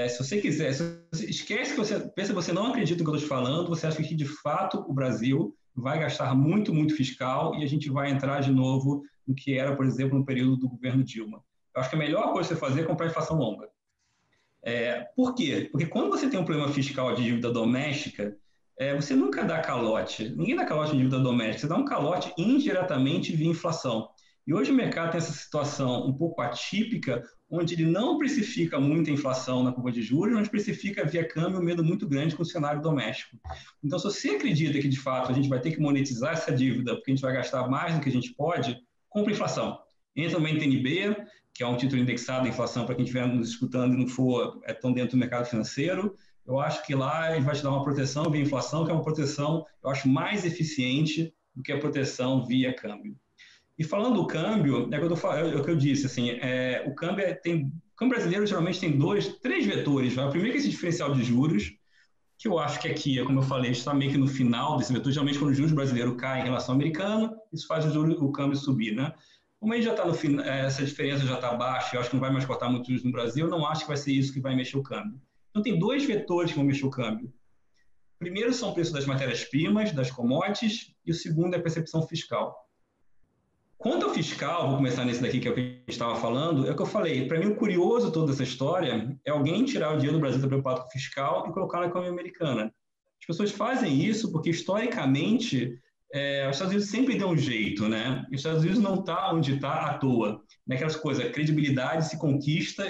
Speaker 3: Se você quiser, esquece que pensa que você não acredita no que eu estou te falando, você acha que, de fato, o Brasil vai gastar muito, muito fiscal e a gente vai entrar de novo no que era, por exemplo, no período do governo Dilma. Eu acho que a melhor coisa que você fazer é comprar inflação longa. Por quê? Porque quando você tem um problema fiscal de dívida doméstica, você nunca dá calote. Ninguém dá calote em dívida doméstica. Você dá um calote indiretamente via inflação. E hoje o mercado tem essa situação um pouco atípica, onde ele não precifica muita inflação na curva de juros, mas precifica via câmbio um medo muito grande com o cenário doméstico. Então, se você acredita que, de fato, a gente vai ter que monetizar essa dívida, porque a gente vai gastar mais do que a gente pode, compra inflação. Entra no NTNB, que é um título indexado à inflação, para quem estiver nos escutando e não for tão dentro do mercado financeiro. Eu acho que lá ele vai te dar uma proteção via inflação, que é uma proteção, eu acho, mais eficiente do que a proteção via câmbio. E falando do câmbio, é o que eu disse, assim, o câmbio brasileiro geralmente tem 3 vetores. O primeiro é esse diferencial de juros, que eu acho que aqui, como eu falei, está meio que no final desse vetor. Geralmente, quando o juros brasileiro cai em relação ao americano, isso faz o câmbio subir, né? Como a gente já está no final, essa diferença já está baixa, eu acho que não vai mais cortar muito juros no Brasil, eu não acho que vai ser isso que vai mexer o câmbio. Então, tem 2 vetores que vão mexer o câmbio. O primeiro são o preço das matérias-primas, das commodities, e o segundo é a percepção fiscal. Quanto ao fiscal, vou começar nesse daqui, que é o que a gente estava falando, é o que eu falei. Para mim, o curioso toda essa história é alguém tirar o dinheiro do Brasil, estar preocupado com o fiscal, e colocar na economia americana. As pessoas fazem isso porque, historicamente, os Estados Unidos sempre deu um jeito, né? E os Estados Unidos não está onde está à toa. Naquelas coisas, credibilidade se conquista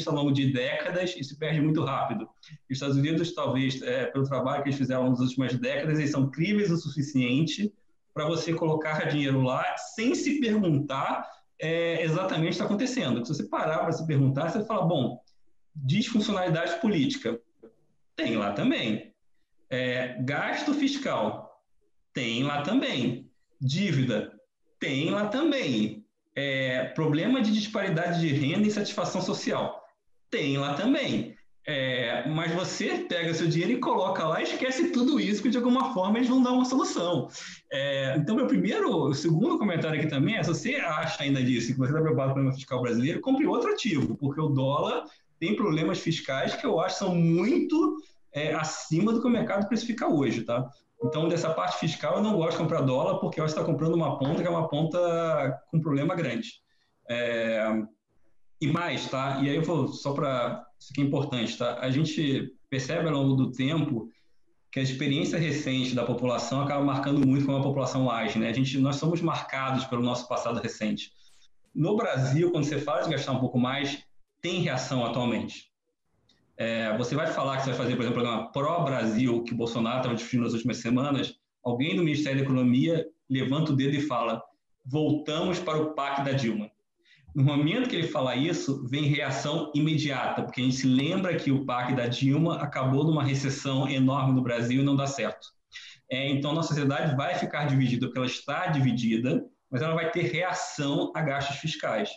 Speaker 3: ao longo de décadas e se perde muito rápido. E os Estados Unidos, talvez, pelo trabalho que eles fizeram nas últimas décadas, eles são críveis o suficiente para você colocar dinheiro lá sem se perguntar exatamente o que está acontecendo. Se você parar para se perguntar, você fala, bom, disfuncionalidade política, tem lá também. Gasto fiscal, tem lá também. Dívida, tem lá também. Problema de disparidade de renda e insatisfação social, tem lá também. Mas você pega seu dinheiro e coloca lá e esquece tudo isso, que de alguma forma eles vão dar uma solução. Então, o segundo comentário aqui também se você acha ainda disso, que você está preocupado com o problema fiscal brasileiro, compre outro ativo, porque o dólar tem problemas fiscais que eu acho que são muito acima do que o mercado precifica hoje, tá? Então, dessa parte fiscal, eu não gosto de comprar dólar, porque eu acho que está comprando uma ponta que é uma ponta com problema grande. E mais, tá? E aí eu vou só para... Isso aqui é importante, tá? A gente percebe ao longo do tempo que a experiência recente da população acaba marcando muito como a população age, né? Nós somos marcados pelo nosso passado recente. No Brasil, quando você fala de gastar um pouco mais, tem reação atualmente. Você vai falar que você vai fazer, por exemplo, um programa pró-Brasil, que o Bolsonaro estava discutindo nas últimas semanas, alguém do Ministério da Economia levanta o dedo e fala, voltamos para o PAC da Dilma. No momento que ele fala isso, vem reação imediata, porque a gente se lembra que o PAC da Dilma acabou numa recessão enorme no Brasil e não dá certo. Então, a nossa sociedade vai ficar dividida, porque ela está dividida, mas ela vai ter reação a gastos fiscais.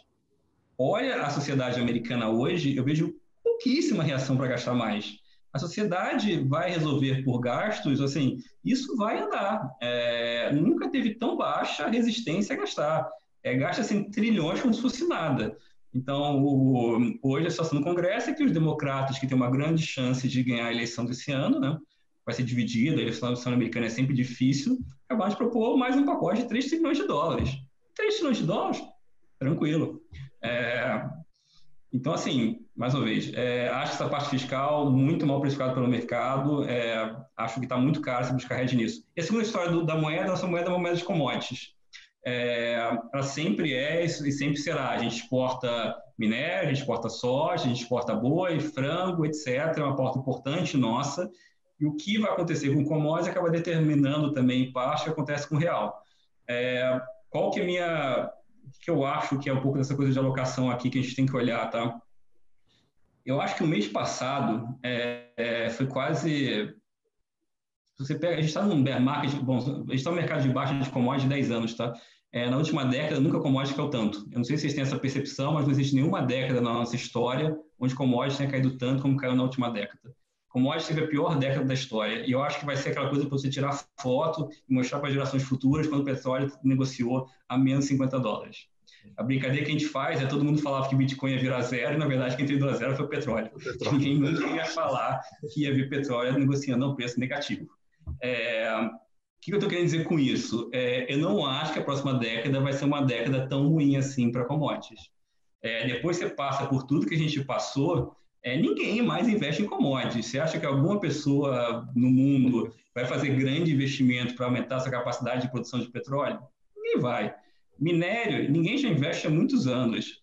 Speaker 3: olha a sociedade americana hoje, eu vejo pouquíssima reação para gastar mais. A sociedade vai resolver por gastos, assim, isso vai andar. Nunca teve tão baixa resistência a gastar. Gasta assim, trilhões como se fosse nada. Então, hoje a situação no Congresso é que os democratas, que têm uma grande chance de ganhar a eleição desse ano, né, vai ser dividida, a eleição americana é sempre difícil, acabaram de propor mais um pacote de 3 trilhões de dólares. 3 trilhões de dólares? Tranquilo. Então, assim, mais uma vez, acho essa parte fiscal muito mal precificada pelo mercado, acho que está muito caro se buscar hedge nisso. E a segunda história da moeda, nossa moeda é uma moeda de commodities. Ela sempre é e sempre será. A gente exporta minério, a gente exporta soja, a gente exporta boi, frango, etc. É uma porta importante nossa. E o que vai acontecer com o commodities acaba determinando também, em parte, o que acontece com o real. Qual que é que eu acho que é um pouco dessa coisa de alocação aqui que a gente tem que olhar, tá? Eu acho que o mês passado foi quase... Você pega, a gente está num bear market, bom, a gente está no mercado de baixa de commodities de 10 anos, tá? Na última década, nunca commodities caiu tanto. Eu não sei se vocês têm essa percepção, mas não existe nenhuma década na nossa história onde commodities tenha caído tanto como caiu na última década. Commodities teve a pior década da história. E eu acho que vai ser aquela coisa para você tirar foto e mostrar para gerações futuras quando o petróleo negociou a menos $50. A brincadeira que a gente faz todo mundo falava que Bitcoin ia virar zero, e na verdade quem entrou a zero foi o petróleo. Ninguém nunca ia falar que ia vir petróleo negociando a um preço negativo. O que eu estou querendo dizer com isso? Eu não acho que a próxima década vai ser uma década tão ruim assim para commodities. Depois você passa por tudo que a gente passou, ninguém mais investe em commodities. Você acha que alguma pessoa no mundo vai fazer grande investimento para aumentar sua capacidade de produção de petróleo? Ninguém vai. Minério, ninguém já investe há muitos anos.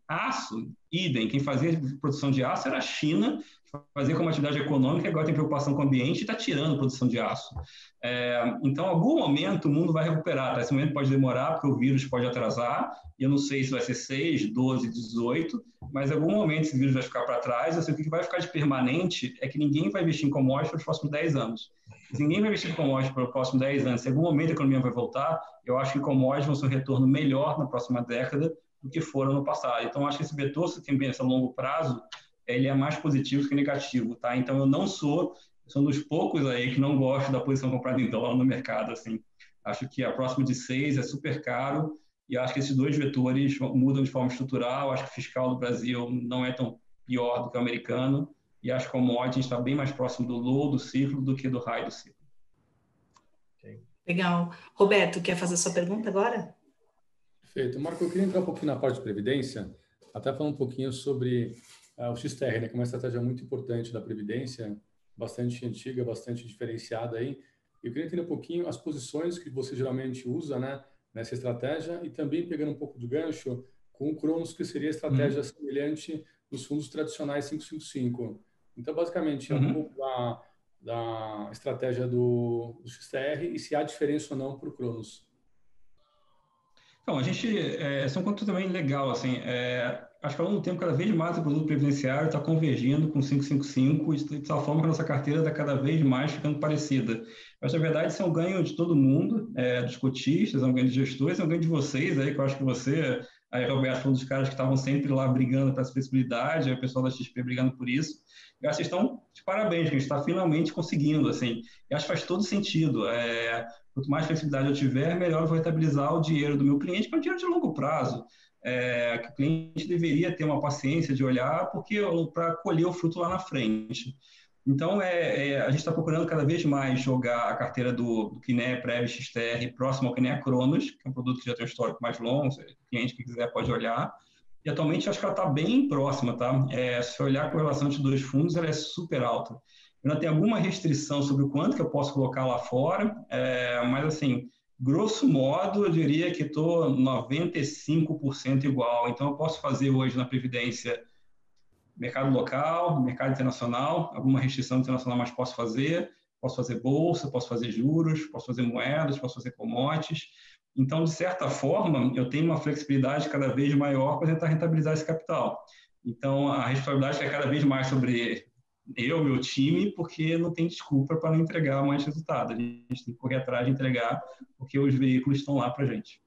Speaker 3: Aço, idem. Quem fazia produção de aço era a China, fazia como atividade econômica, agora tem preocupação com o ambiente e está tirando produção de aço. Então, em algum momento, o mundo vai recuperar. Tá? Esse momento pode demorar, porque o vírus pode atrasar, e eu não sei se vai ser 6, 12, 18, mas em algum momento esse vírus vai ficar para trás. Eu sei que o que vai ficar de permanente é que ninguém vai investir em commodities para os próximos 10 anos. Se ninguém vai investir em commodities para os próximos 10 anos, se em algum momento a economia vai voltar, eu acho que commodities vão ser um retorno melhor na próxima década do que foram no passado. Então, acho que esse vetor, se tem pensa a longo prazo, ele é mais positivo que negativo, tá? Então, eu sou um dos poucos aí que não gosto da posição comprada em dólar no mercado, assim. Acho que a próxima de 6 é super caro e acho que esses dois vetores mudam de forma estrutural. Acho que o fiscal do Brasil não é tão pior do que o americano e acho que o commodity está bem mais próximo do low do ciclo do que do high do ciclo.
Speaker 1: Legal. Roberto, quer fazer sua pergunta agora?
Speaker 5: Perfeito. Marco, eu queria entrar um pouquinho na parte de previdência, até falar um pouquinho sobre o XTR, né, que é uma estratégia muito importante da previdência, bastante antiga, bastante diferenciada aí. Eu queria entender um pouquinho as posições que você geralmente usa, né, nessa estratégia e também pegando um pouco de gancho com o Cronos, que seria a estratégia semelhante dos fundos tradicionais 555. Então, basicamente, é um pouco da estratégia do XTR e se há diferença ou não para o Cronos.
Speaker 3: Então, a gente, isso é um ponto também legal, assim, acho que ao longo do tempo, cada vez mais o produto previdenciário está convergindo com o 555 de tal forma que a nossa carteira está cada vez mais ficando parecida. Mas, na verdade, isso é um ganho de todo mundo, dos cotistas, é um ganho de gestores, é um ganho de vocês, aí, que eu acho que você, aí, Roberto, foi um dos caras que estavam sempre lá brigando para essa flexibilidade, aí o pessoal da XP brigando por isso. Eu acho que vocês estão de parabéns, que a gente está finalmente conseguindo, assim, e acho que faz todo sentido. Quanto mais flexibilidade eu tiver, melhor eu vou rentabilizar o dinheiro do meu cliente, que é um dinheiro de longo prazo. Que o cliente deveria ter uma paciência de olhar para colher o fruto lá na frente. Então, a gente está procurando cada vez mais jogar a carteira do Kinea Prev XTR próximo ao Kinea Cronos, que é um produto que já tem um histórico mais longo, se o cliente que quiser pode olhar. E atualmente acho que ela está bem próxima, tá? Se olhar com relação entre dois fundos, ela é super alta. Eu não tenho alguma restrição sobre o quanto que eu posso colocar lá fora, mas assim, grosso modo, eu diria que estou 95% igual. Então, eu posso fazer hoje na Previdência mercado local, mercado internacional, alguma restrição internacional, mas posso fazer bolsa, posso fazer juros, posso fazer moedas, posso fazer commodities. Então, de certa forma, eu tenho uma flexibilidade cada vez maior para tentar rentabilizar esse capital. Então, a responsabilidade é cada vez mais sobre meu time, porque não tem desculpa para não entregar mais resultado. A gente tem que correr atrás de entregar, porque os veículos estão lá para a gente.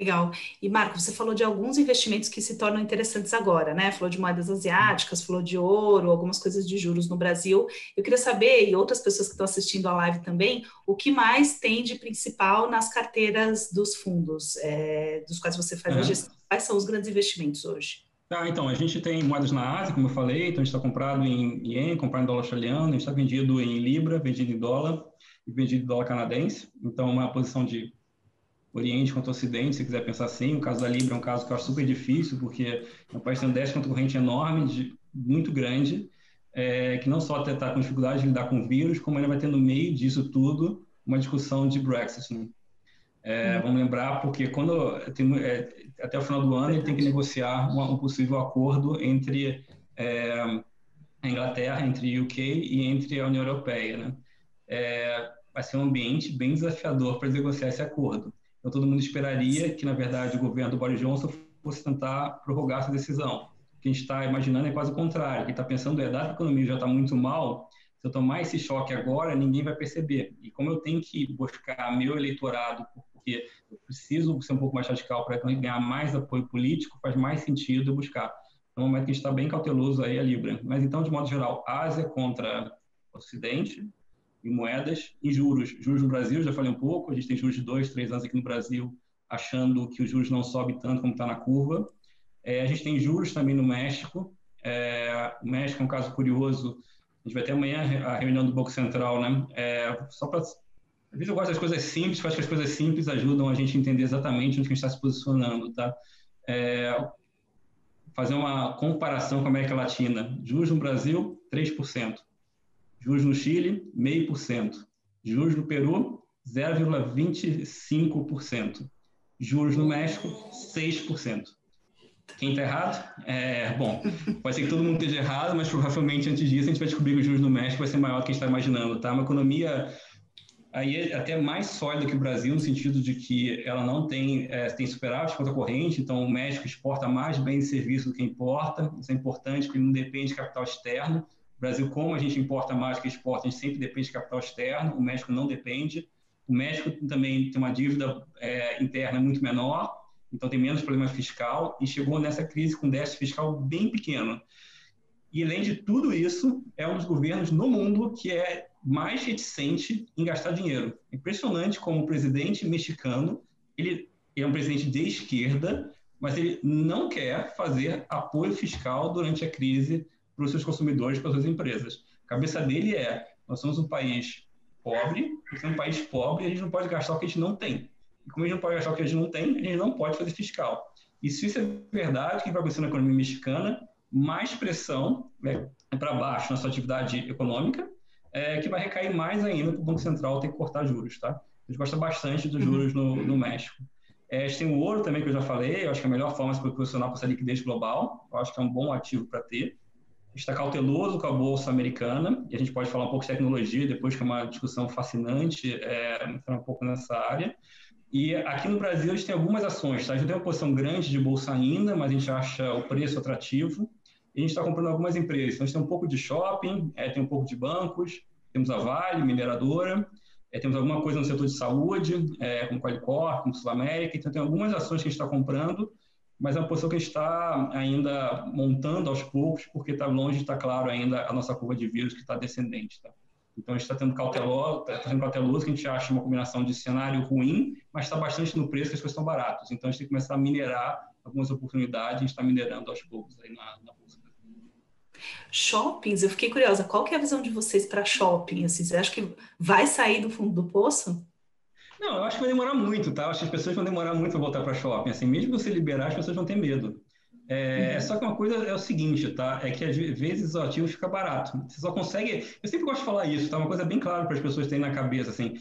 Speaker 1: Legal. E, Marco, você falou de alguns investimentos que se tornam interessantes agora, né? Falou de moedas asiáticas, falou de ouro, algumas coisas de juros no Brasil. Eu queria saber, e outras pessoas que estão assistindo a live também, o que mais tem de principal nas carteiras dos fundos, dos quais você faz a gestão? Quais são os grandes investimentos hoje?
Speaker 3: Então, a gente tem moedas na Ásia, como eu falei, então a gente está comprado em ien, comprado em dólar australiano, a gente está vendido em libra, vendido em dólar e vendido em dólar canadense. Então, uma posição de Oriente contra Ocidente, se quiser pensar assim. O caso da Libra é um caso que eu acho super difícil, porque é um país que tem um déficit concorrente enorme, muito grande, que não só está com dificuldade de lidar com o vírus, como ainda vai ter no meio disso tudo uma discussão de Brexit. Né? Vamos lembrar, porque até o final do ano ele tem que negociar um possível acordo entre a Inglaterra, entre o UK e entre a União Europeia. Né? Vai ser um ambiente bem desafiador para negociar esse acordo. Então, todo mundo esperaria que, na verdade, o governo do Boris Johnson fosse tentar prorrogar essa decisão. O que a gente está imaginando é quase o contrário. Quem está pensando dado que a economia já está muito mal, se eu tomar esse choque agora, ninguém vai perceber. E como eu tenho que buscar meu eleitorado, porque eu preciso ser um pouco mais radical para ganhar mais apoio político, faz mais sentido eu buscar. No momento que a gente está bem cauteloso aí a Libra. Mas, então, de modo geral, Ásia contra Ocidente, em moedas e juros. Juros no Brasil, já falei um pouco, a gente tem juros de 2, 3 anos aqui no Brasil, achando que os juros não sobem tanto como está na curva. A gente tem juros também no México. O México é um caso curioso. A gente vai ter amanhã a reunião do Banco Central, né? Só para... Às vezes eu gosto das coisas simples, acho que as coisas simples ajudam a gente a entender exatamente onde a gente está se posicionando, tá? Fazer uma comparação com a América Latina. Juros no Brasil, 3%. Juros no Chile, 0,5%. Juros no Peru, 0,25%. Juros no México, 6%. Quem está errado? Bom, pode ser que todo mundo esteja errado, mas provavelmente antes disso a gente vai descobrir que os juros no México vai ser maior do que a gente está imaginando. Tá? Uma economia aí até mais sólida que o Brasil, no sentido de que ela não tem superávit conta corrente, então o México exporta mais bens e serviços do que importa. Isso é importante, porque não depende de capital externo. O Brasil, como a gente importa mais do que exporta, a gente sempre depende de capital externo, o México não depende. O México também tem uma dívida interna muito menor, então tem menos problema fiscal, e chegou nessa crise com déficit fiscal bem pequeno. E, além de tudo isso, é um dos governos no mundo que é mais reticente em gastar dinheiro. Impressionante como o presidente mexicano, ele é um presidente de esquerda, mas ele não quer fazer apoio fiscal durante a crise para os seus consumidores, para as suas empresas. A cabeça dele nós somos um país pobre, por ser um país pobre, a gente não pode gastar o que a gente não tem. E como a gente não pode gastar o que a gente não tem, a gente não pode fazer fiscal. E se isso é verdade, o que vai acontecer na economia mexicana? Mais pressão para baixo na sua atividade econômica, que vai recair mais ainda para o Banco Central ter que cortar juros. Tá? A gente gosta bastante dos juros no México. A gente tem o ouro também, que eu já falei, eu acho que é a melhor forma de se posicionar com essa liquidez global, eu acho que é um bom ativo para ter. A gente está cauteloso com a Bolsa Americana, e a gente pode falar um pouco de tecnologia depois, que é uma discussão fascinante, entrar um pouco nessa área. E aqui no Brasil a gente tem algumas ações, tá? A gente tem uma posição grande de Bolsa ainda, mas a gente acha o preço atrativo, e a gente está comprando algumas empresas. Então a gente tem um pouco de shopping, tem um pouco de bancos, temos a Vale, mineradora, temos alguma coisa no setor de saúde, como Qualicorp, como Sul América, então tem algumas ações que a gente está comprando, mas é uma posição que a gente está ainda montando aos poucos, porque está longe de estar claro ainda a nossa curva de vírus que está descendente. Tá? Então, a gente está tendo cauteloso, que a gente acha uma combinação de cenário ruim, mas está bastante no preço, que as coisas estão baratas. Então, a gente tem que começar a minerar algumas oportunidades, a gente está minerando aos poucos aí na bolsa.
Speaker 1: Shoppings, eu fiquei curiosa, qual que é a visão de vocês para shopping? Assim, você acha que vai sair do fundo do poço?
Speaker 3: Não, eu acho que vai demorar muito, tá? Eu acho que as pessoas vão demorar muito para voltar para shopping. Assim, mesmo que você liberar, as pessoas vão ter medo. Só que uma coisa é o seguinte, tá? É que às vezes o ativo fica barato. Você só consegue... Eu sempre gosto de falar isso, tá? Uma coisa bem clara para as pessoas terem na cabeça, assim.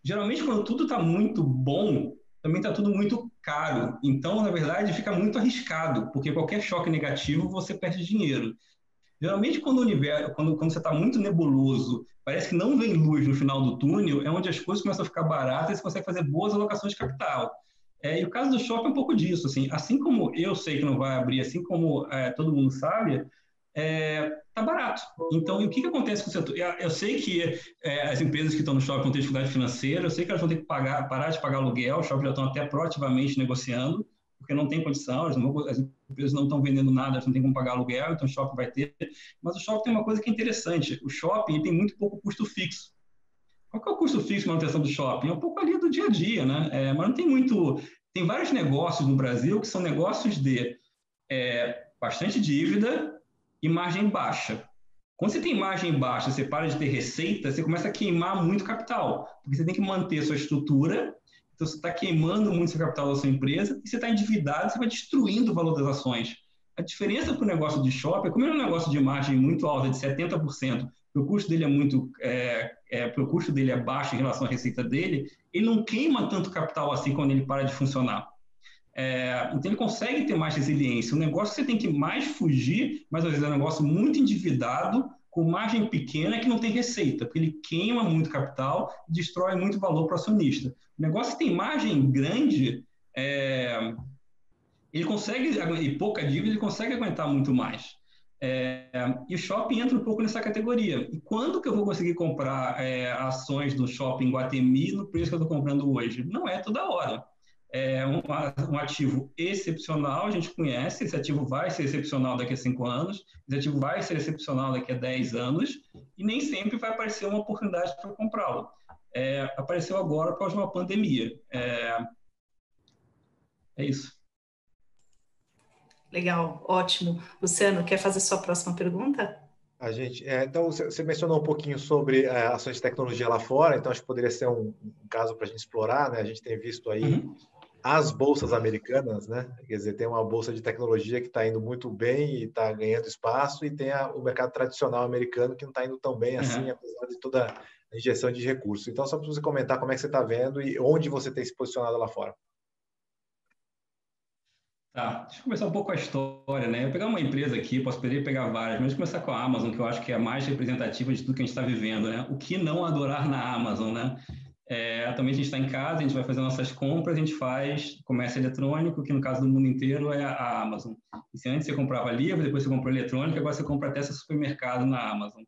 Speaker 3: Geralmente, quando tudo está muito bom, também está tudo muito caro. Então, na verdade, fica muito arriscado, porque qualquer choque negativo, você perde dinheiro. Geralmente, quando você está muito nebuloso, parece que não vem luz no final do túnel, é onde as coisas começam a ficar baratas e você consegue fazer boas alocações de capital. E o caso do shopping é um pouco disso. Assim como eu sei que não vai abrir, assim como todo mundo sabe, tá barato. Então, o que acontece com o setor? Eu sei que as empresas que estão no shopping vão ter dificuldade financeira, eu sei que elas vão ter que parar de pagar aluguel, os shoppings já estão até proativamente negociando, porque não tem condição, as empresas não estão vendendo nada, elas não têm como pagar aluguel, então o shopping vai ter. Mas o shopping tem uma coisa que é interessante, o shopping tem muito pouco custo fixo. Qual que é o custo fixo de manutenção do shopping? É um pouco ali do dia a dia, né? Mas não tem muito... Tem vários negócios no Brasil que são negócios de bastante dívida e margem baixa. Quando você tem margem baixa, você para de ter receita, você começa a queimar muito capital, porque você tem que manter a sua estrutura, então você está queimando muito seu capital da sua empresa, e você está endividado, você vai destruindo o valor das ações. A diferença para o negócio de shopping, como é um negócio de margem muito alta, de 70%, o custo dele o custo dele é baixo em relação à receita dele, ele não queima tanto capital assim quando ele para de funcionar. Então, ele consegue ter mais resiliência. O negócio que você tem que mais fugir, mas às vezes é um negócio muito endividado, com margem pequena, que não tem receita, porque ele queima muito capital e destrói muito valor para o acionista. O negócio que tem margem grande, ele consegue, e pouca dívida, ele consegue aguentar muito mais. E o shopping entra um pouco nessa categoria. E quando que eu vou conseguir comprar ações do shopping Guatemi no preço que eu estou comprando hoje? Não é toda hora. É um ativo excepcional, a gente conhece, esse ativo vai ser excepcional daqui a 5 anos, esse ativo vai ser excepcional daqui a 10 anos, e nem sempre vai aparecer uma oportunidade para comprá-lo. Apareceu agora após uma pandemia. É isso.
Speaker 1: Legal, ótimo. Luciano, quer fazer sua próxima pergunta?
Speaker 4: Então, você mencionou um pouquinho sobre ações de tecnologia lá fora, então acho que poderia ser um caso para a gente explorar, né? A gente tem visto aí as bolsas americanas, né? Quer dizer, tem uma bolsa de tecnologia que está indo muito bem e está ganhando espaço, e tem o mercado tradicional americano que não está indo tão bem assim, apesar de toda a injeção de recursos. Então, só para você comentar como é que você está vendo e onde você tem se posicionado lá fora.
Speaker 3: Tá, deixa eu começar um pouco a história, né? Eu vou pegar uma empresa aqui, posso pegar várias, mas começar com a Amazon, que eu acho que é a mais representativa de tudo que a gente está vivendo, né? O que não adorar na Amazon, né? Atualmente a gente está em casa, a gente vai fazer nossas compras, a gente faz comércio eletrônico, que no caso do mundo inteiro é a Amazon. E se antes você comprava livro, depois você comprou eletrônico, agora você compra até seu supermercado na Amazon.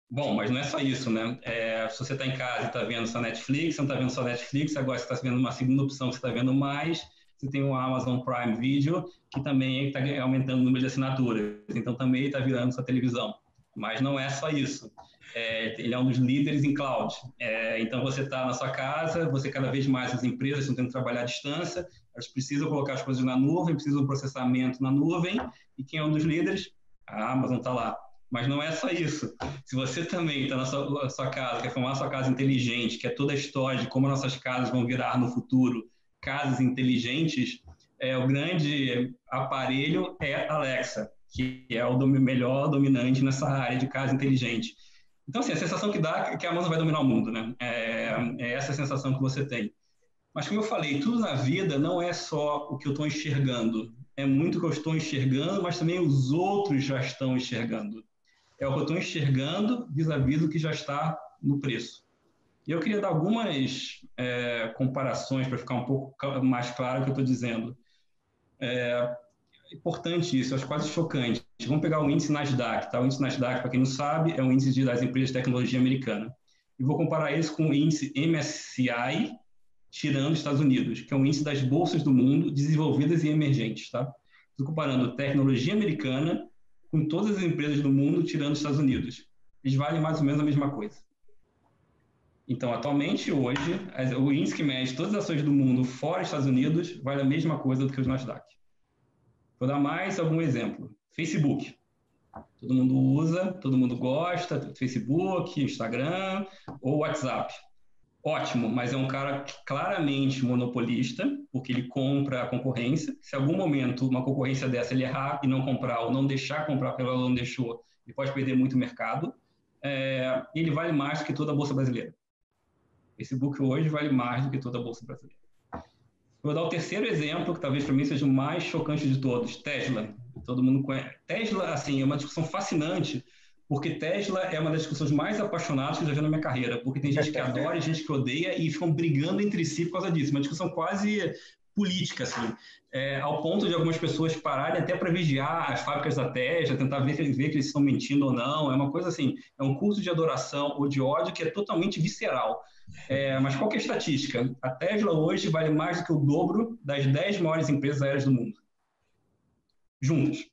Speaker 3: Bom, mas não é só isso, né? Se você está em casa e está vendo só Netflix, você não está vendo só Netflix, agora você está vendo uma segunda opção, você está vendo mais. Você tem o Amazon Prime Video, que também está aumentando o número de assinaturas, então também está virando sua televisão. Mas não é só isso. Ele é um dos líderes em cloud. Então, você está na sua casa, cada vez mais as empresas estão tendo que trabalhar à distância, elas precisam colocar as coisas na nuvem, precisam do processamento na nuvem, e quem é um dos líderes? A Amazon está lá. Mas não é só isso. Se você também está na sua casa, quer formar a sua casa inteligente, quer toda a história de como nossas casas vão virar no futuro, casas inteligentes, o grande aparelho é Alexa, que é o melhor dominante nessa área de casa inteligente. Então, assim, a sensação que dá é que a Amazon vai dominar o mundo, né? É essa a sensação que você tem. Mas, como eu falei, tudo na vida não é só o que eu estou enxergando. É muito o que eu estou enxergando, mas também os outros já estão enxergando. É o que eu estou enxergando vis-à-vis do que já está no preço. E eu queria dar algumas comparações para ficar um pouco mais claro o que eu estou dizendo. É importante isso, eu acho quase chocante. Vamos pegar o índice Nasdaq. Tá? O índice Nasdaq, para quem não sabe, é um índice das empresas de tecnologia americana. E vou comparar isso com o índice MSCI, tirando os Estados Unidos, que é um índice das bolsas do mundo desenvolvidas e emergentes. Tá? Estou comparando tecnologia americana com todas as empresas do mundo, tirando os Estados Unidos. Eles valem mais ou menos a mesma coisa. Então, atualmente, hoje, o índice que mede todas as ações do mundo fora dos Estados Unidos vale a mesma coisa do que os Nasdaq. Vou dar mais algum exemplo. Facebook. Todo mundo usa, todo mundo gosta, Facebook, Instagram ou WhatsApp. Ótimo, mas é um cara claramente monopolista, porque ele compra a concorrência. Se em algum momento uma concorrência dessa ele errar e não comprar ou não deixar comprar pelo ela não deixou, ele pode perder muito mercado. Ele vale mais do que toda a Bolsa Brasileira. Facebook hoje vale mais do que toda a Bolsa Brasileira. Vou dar o terceiro exemplo, que talvez para mim seja o mais chocante de todos, Tesla. Todo mundo conhece. Tesla, assim, é uma discussão fascinante, porque Tesla é uma das discussões mais apaixonadas que eu já vi na minha carreira, porque tem gente que adora e gente que odeia e ficam brigando entre si por causa disso. Uma discussão quase política, assim, ao ponto de algumas pessoas pararem até para vigiar as fábricas da Tesla, tentar ver que eles estão mentindo ou não. É uma coisa assim, é um culto de adoração ou de ódio que é totalmente visceral. Mas qual que é a estatística? A Tesla hoje vale mais do que o dobro das 10 maiores empresas aéreas do mundo, juntas.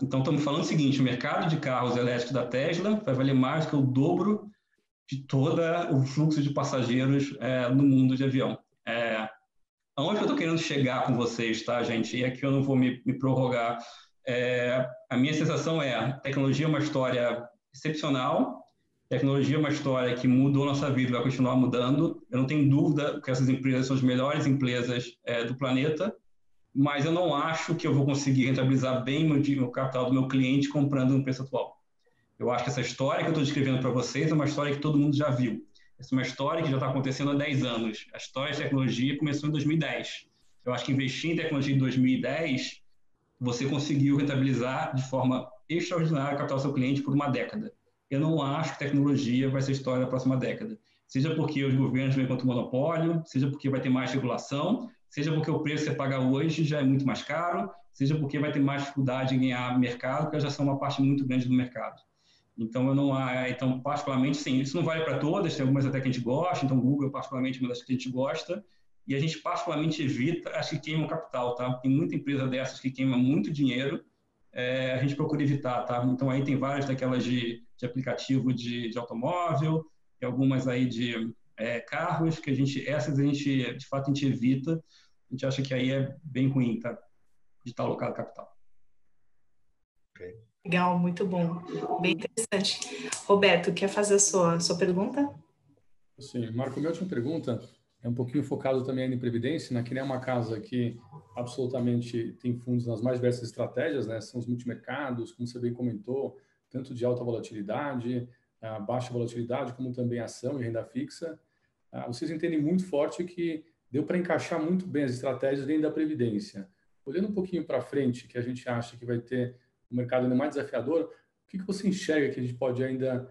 Speaker 3: Então, estamos falando o seguinte, o mercado de carros elétricos da Tesla vai valer mais do que o dobro de todo o fluxo de passageiros no mundo de avião. Aonde eu estou querendo chegar com vocês, tá, gente? E aqui eu não vou me prorrogar. A minha sensação a tecnologia é uma história excepcional, tecnologia é uma história que mudou nossa vida e vai continuar mudando. Eu não tenho dúvida que essas empresas são as melhores empresas do planeta, mas eu não acho que eu vou conseguir rentabilizar bem o capital do meu cliente comprando no preço atual. Eu acho que essa história que eu estou descrevendo para vocês é uma história que todo mundo já viu. Essa é uma história que já está acontecendo há 10 anos. A história de tecnologia começou em 2010. Eu acho que investir em tecnologia em 2010, você conseguiu rentabilizar de forma extraordinária o capital do seu cliente por uma década. Eu não acho que tecnologia vai ser história da próxima década. Seja porque os governos vêm contra o monopólio, seja porque vai ter mais regulação, seja porque o preço que você paga hoje já é muito mais caro, seja porque vai ter mais dificuldade em ganhar mercado, porque já são uma parte muito grande do mercado. Então, particularmente, sim, isso não vale para todas, tem algumas até que a gente gosta, então Google, particularmente, uma das que a gente gosta, e a gente particularmente evita as que queimam capital, tá? Tem muita empresa dessas que queima muito dinheiro, a gente procura evitar, tá? Então, aí tem várias daquelas de aplicativo de automóvel, tem algumas aí de carros, que essas a gente, de fato, a gente evita, a gente acha que aí é bem ruim, tá? De estar alocado capital.
Speaker 4: Ok.
Speaker 1: Legal, muito bom. Bem interessante. Roberto, quer fazer a sua pergunta?
Speaker 5: Sim, Marco, minha última pergunta é um pouquinho focado também em previdência, né? Que nem uma casa que absolutamente tem fundos nas mais diversas estratégias, né? São os multimercados, como você bem comentou, tanto de alta volatilidade, baixa volatilidade, como também ação e renda fixa. Vocês entendem muito forte que deu para encaixar muito bem as estratégias dentro da previdência. Olhando um pouquinho para frente, que a gente acha que vai ter um mercado ainda mais desafiador, o que você enxerga que a gente pode ainda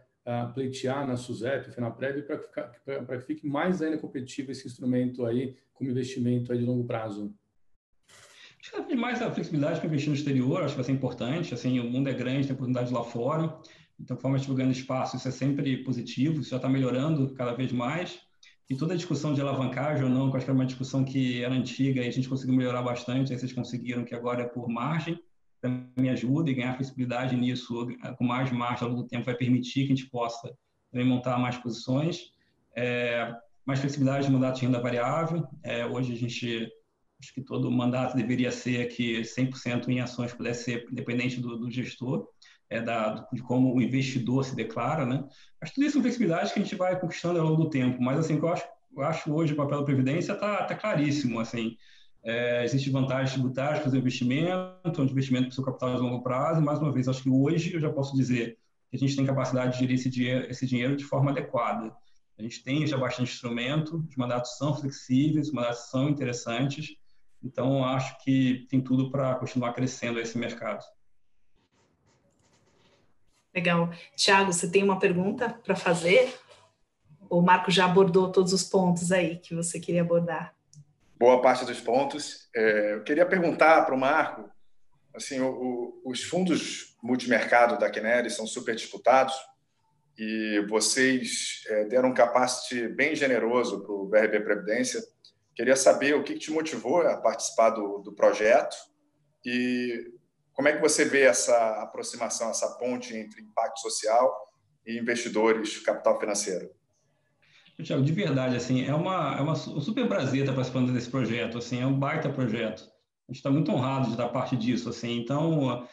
Speaker 5: pleitear na SUSEP, FENAPREV, para que fique mais ainda competitivo esse instrumento aí como investimento aí de longo prazo?
Speaker 3: Acho que cada vez mais a flexibilidade para investir no exterior, acho que vai ser importante. Assim, o mundo é grande, tem oportunidade lá fora. Então, conforme a gente vai ganhando espaço, isso é sempre positivo, isso já está melhorando cada vez mais. E toda a discussão de alavancagem ou não, que eu acho que era uma discussão que era antiga e a gente conseguiu melhorar bastante, aí vocês conseguiram que agora é por margem, me ajuda e ganhar flexibilidade nisso, com mais margem ao longo do tempo, vai permitir que a gente possa também montar mais posições. Mais flexibilidade de mandato de renda variável. Hoje a gente, acho que todo mandato deveria ser que 100% em ações pudesse ser independente do gestor, de como o investidor se declara, né? Mas tudo isso é flexibilidade que a gente vai conquistando ao longo do tempo. Mas assim, eu acho hoje o papel da Previdência está claríssimo, assim. Existem vantagens tributárias para fazer investimento, um investimento para o seu capital de longo prazo, e mais uma vez, acho que hoje eu já posso dizer que a gente tem capacidade de gerir esse dinheiro de forma adequada. A gente tem já bastante instrumento, os mandatos são flexíveis, os mandatos são interessantes, então acho que tem tudo para continuar crescendo esse mercado.
Speaker 1: Legal. Thiago, você tem uma pergunta para fazer? O Marco já abordou todos os pontos aí que você queria abordar.
Speaker 2: Boa parte dos pontos. Eu queria perguntar para o Marco, assim, os fundos multimercado da Kinea são super disputados e vocês deram um capacity bem generoso para o BRB Previdência. Queria saber o que te motivou a participar do projeto e como é que você vê essa aproximação, essa ponte entre impacto social e investidores, capital financeiro?
Speaker 3: Thiago, de verdade, assim, um super prazer estar participando desse projeto, assim, é um baita projeto. A gente está muito honrado de estar parte disso, assim, então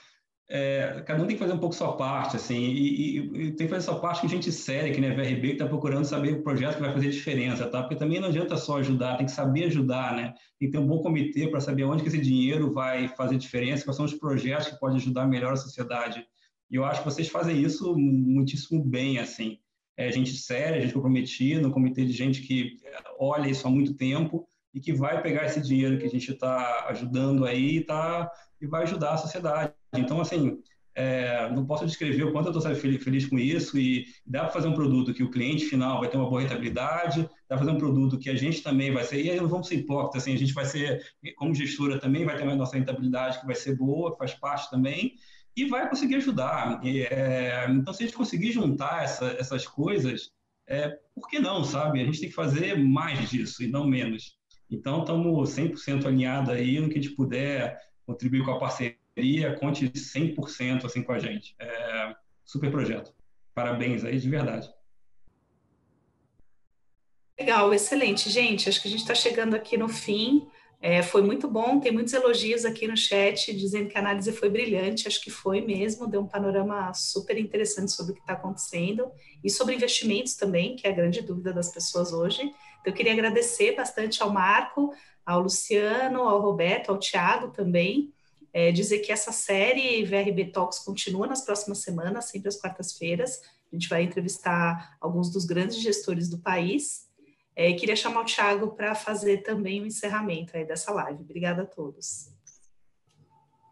Speaker 3: cada um tem que fazer um pouco sua parte, assim, e tem que fazer sua parte com gente séria, que nem a VRB, que está procurando saber o projeto que vai fazer diferença, tá? Porque também não adianta só ajudar, tem que saber ajudar, né? Tem que ter um bom comitê para saber onde que esse dinheiro vai fazer diferença, quais são os projetos que podem ajudar melhor a sociedade. E eu acho que vocês fazem isso muitíssimo bem, assim. Gente séria, gente comprometida, um comitê de gente que olha isso há muito tempo e que vai pegar esse dinheiro que a gente está ajudando aí e vai ajudar a sociedade. Então, assim, não posso descrever o quanto eu estou feliz com isso, e dá para fazer um produto que o cliente final vai ter uma boa rentabilidade, dá para fazer um produto que a gente também vai ser, e aí não vamos ser hipócritas, assim, a gente vai ser, como gestora também, vai ter a nossa rentabilidade que vai ser boa, faz parte também, e vai conseguir ajudar. Então, se a gente conseguir juntar essas coisas, por que não, sabe? A gente tem que fazer mais disso e não menos. Então, estamos 100% alinhados aí no que a gente puder contribuir com a parceria, conte 100% assim com a gente. Super projeto. Parabéns aí, de verdade.
Speaker 1: Legal, excelente. Gente, acho que a gente está chegando aqui no fim. Foi muito bom, tem muitos elogios aqui no chat, dizendo que a análise foi brilhante, acho que foi mesmo, deu um panorama super interessante sobre o que está acontecendo, e sobre investimentos também, que é a grande dúvida das pessoas hoje. Então, eu queria agradecer bastante ao Marco, ao Luciano, ao Roberto, ao Thiago também, dizer que essa série VRB Talks continua nas próximas semanas, sempre às quartas-feiras. A gente vai entrevistar alguns dos grandes gestores do país. E queria chamar o Thiago para fazer também o encerramento aí dessa live. Obrigada a todos.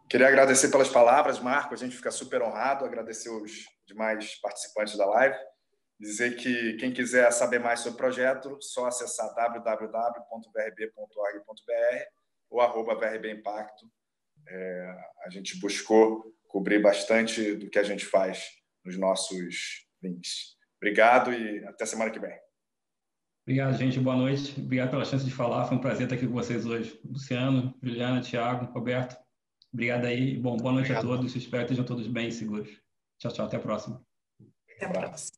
Speaker 2: Queria agradecer pelas palavras, Marco. A gente fica super honrado. Agradecer os demais participantes da live. Dizer que quem quiser saber mais sobre o projeto, só acessar www.vrb.org.br ou @VRBimpacto. A gente buscou cobrir bastante do que a gente faz nos nossos links. Obrigado e até semana que vem.
Speaker 3: Obrigado, gente. Boa noite. Obrigado pela chance de falar. Foi um prazer estar aqui com vocês hoje. Luciano, Juliana, Thiago, Roberto. Obrigado aí. Bom, boa noite a todos. Espero que estejam todos bem e seguros. Tchau, tchau. Até a próxima.
Speaker 1: Até a próxima.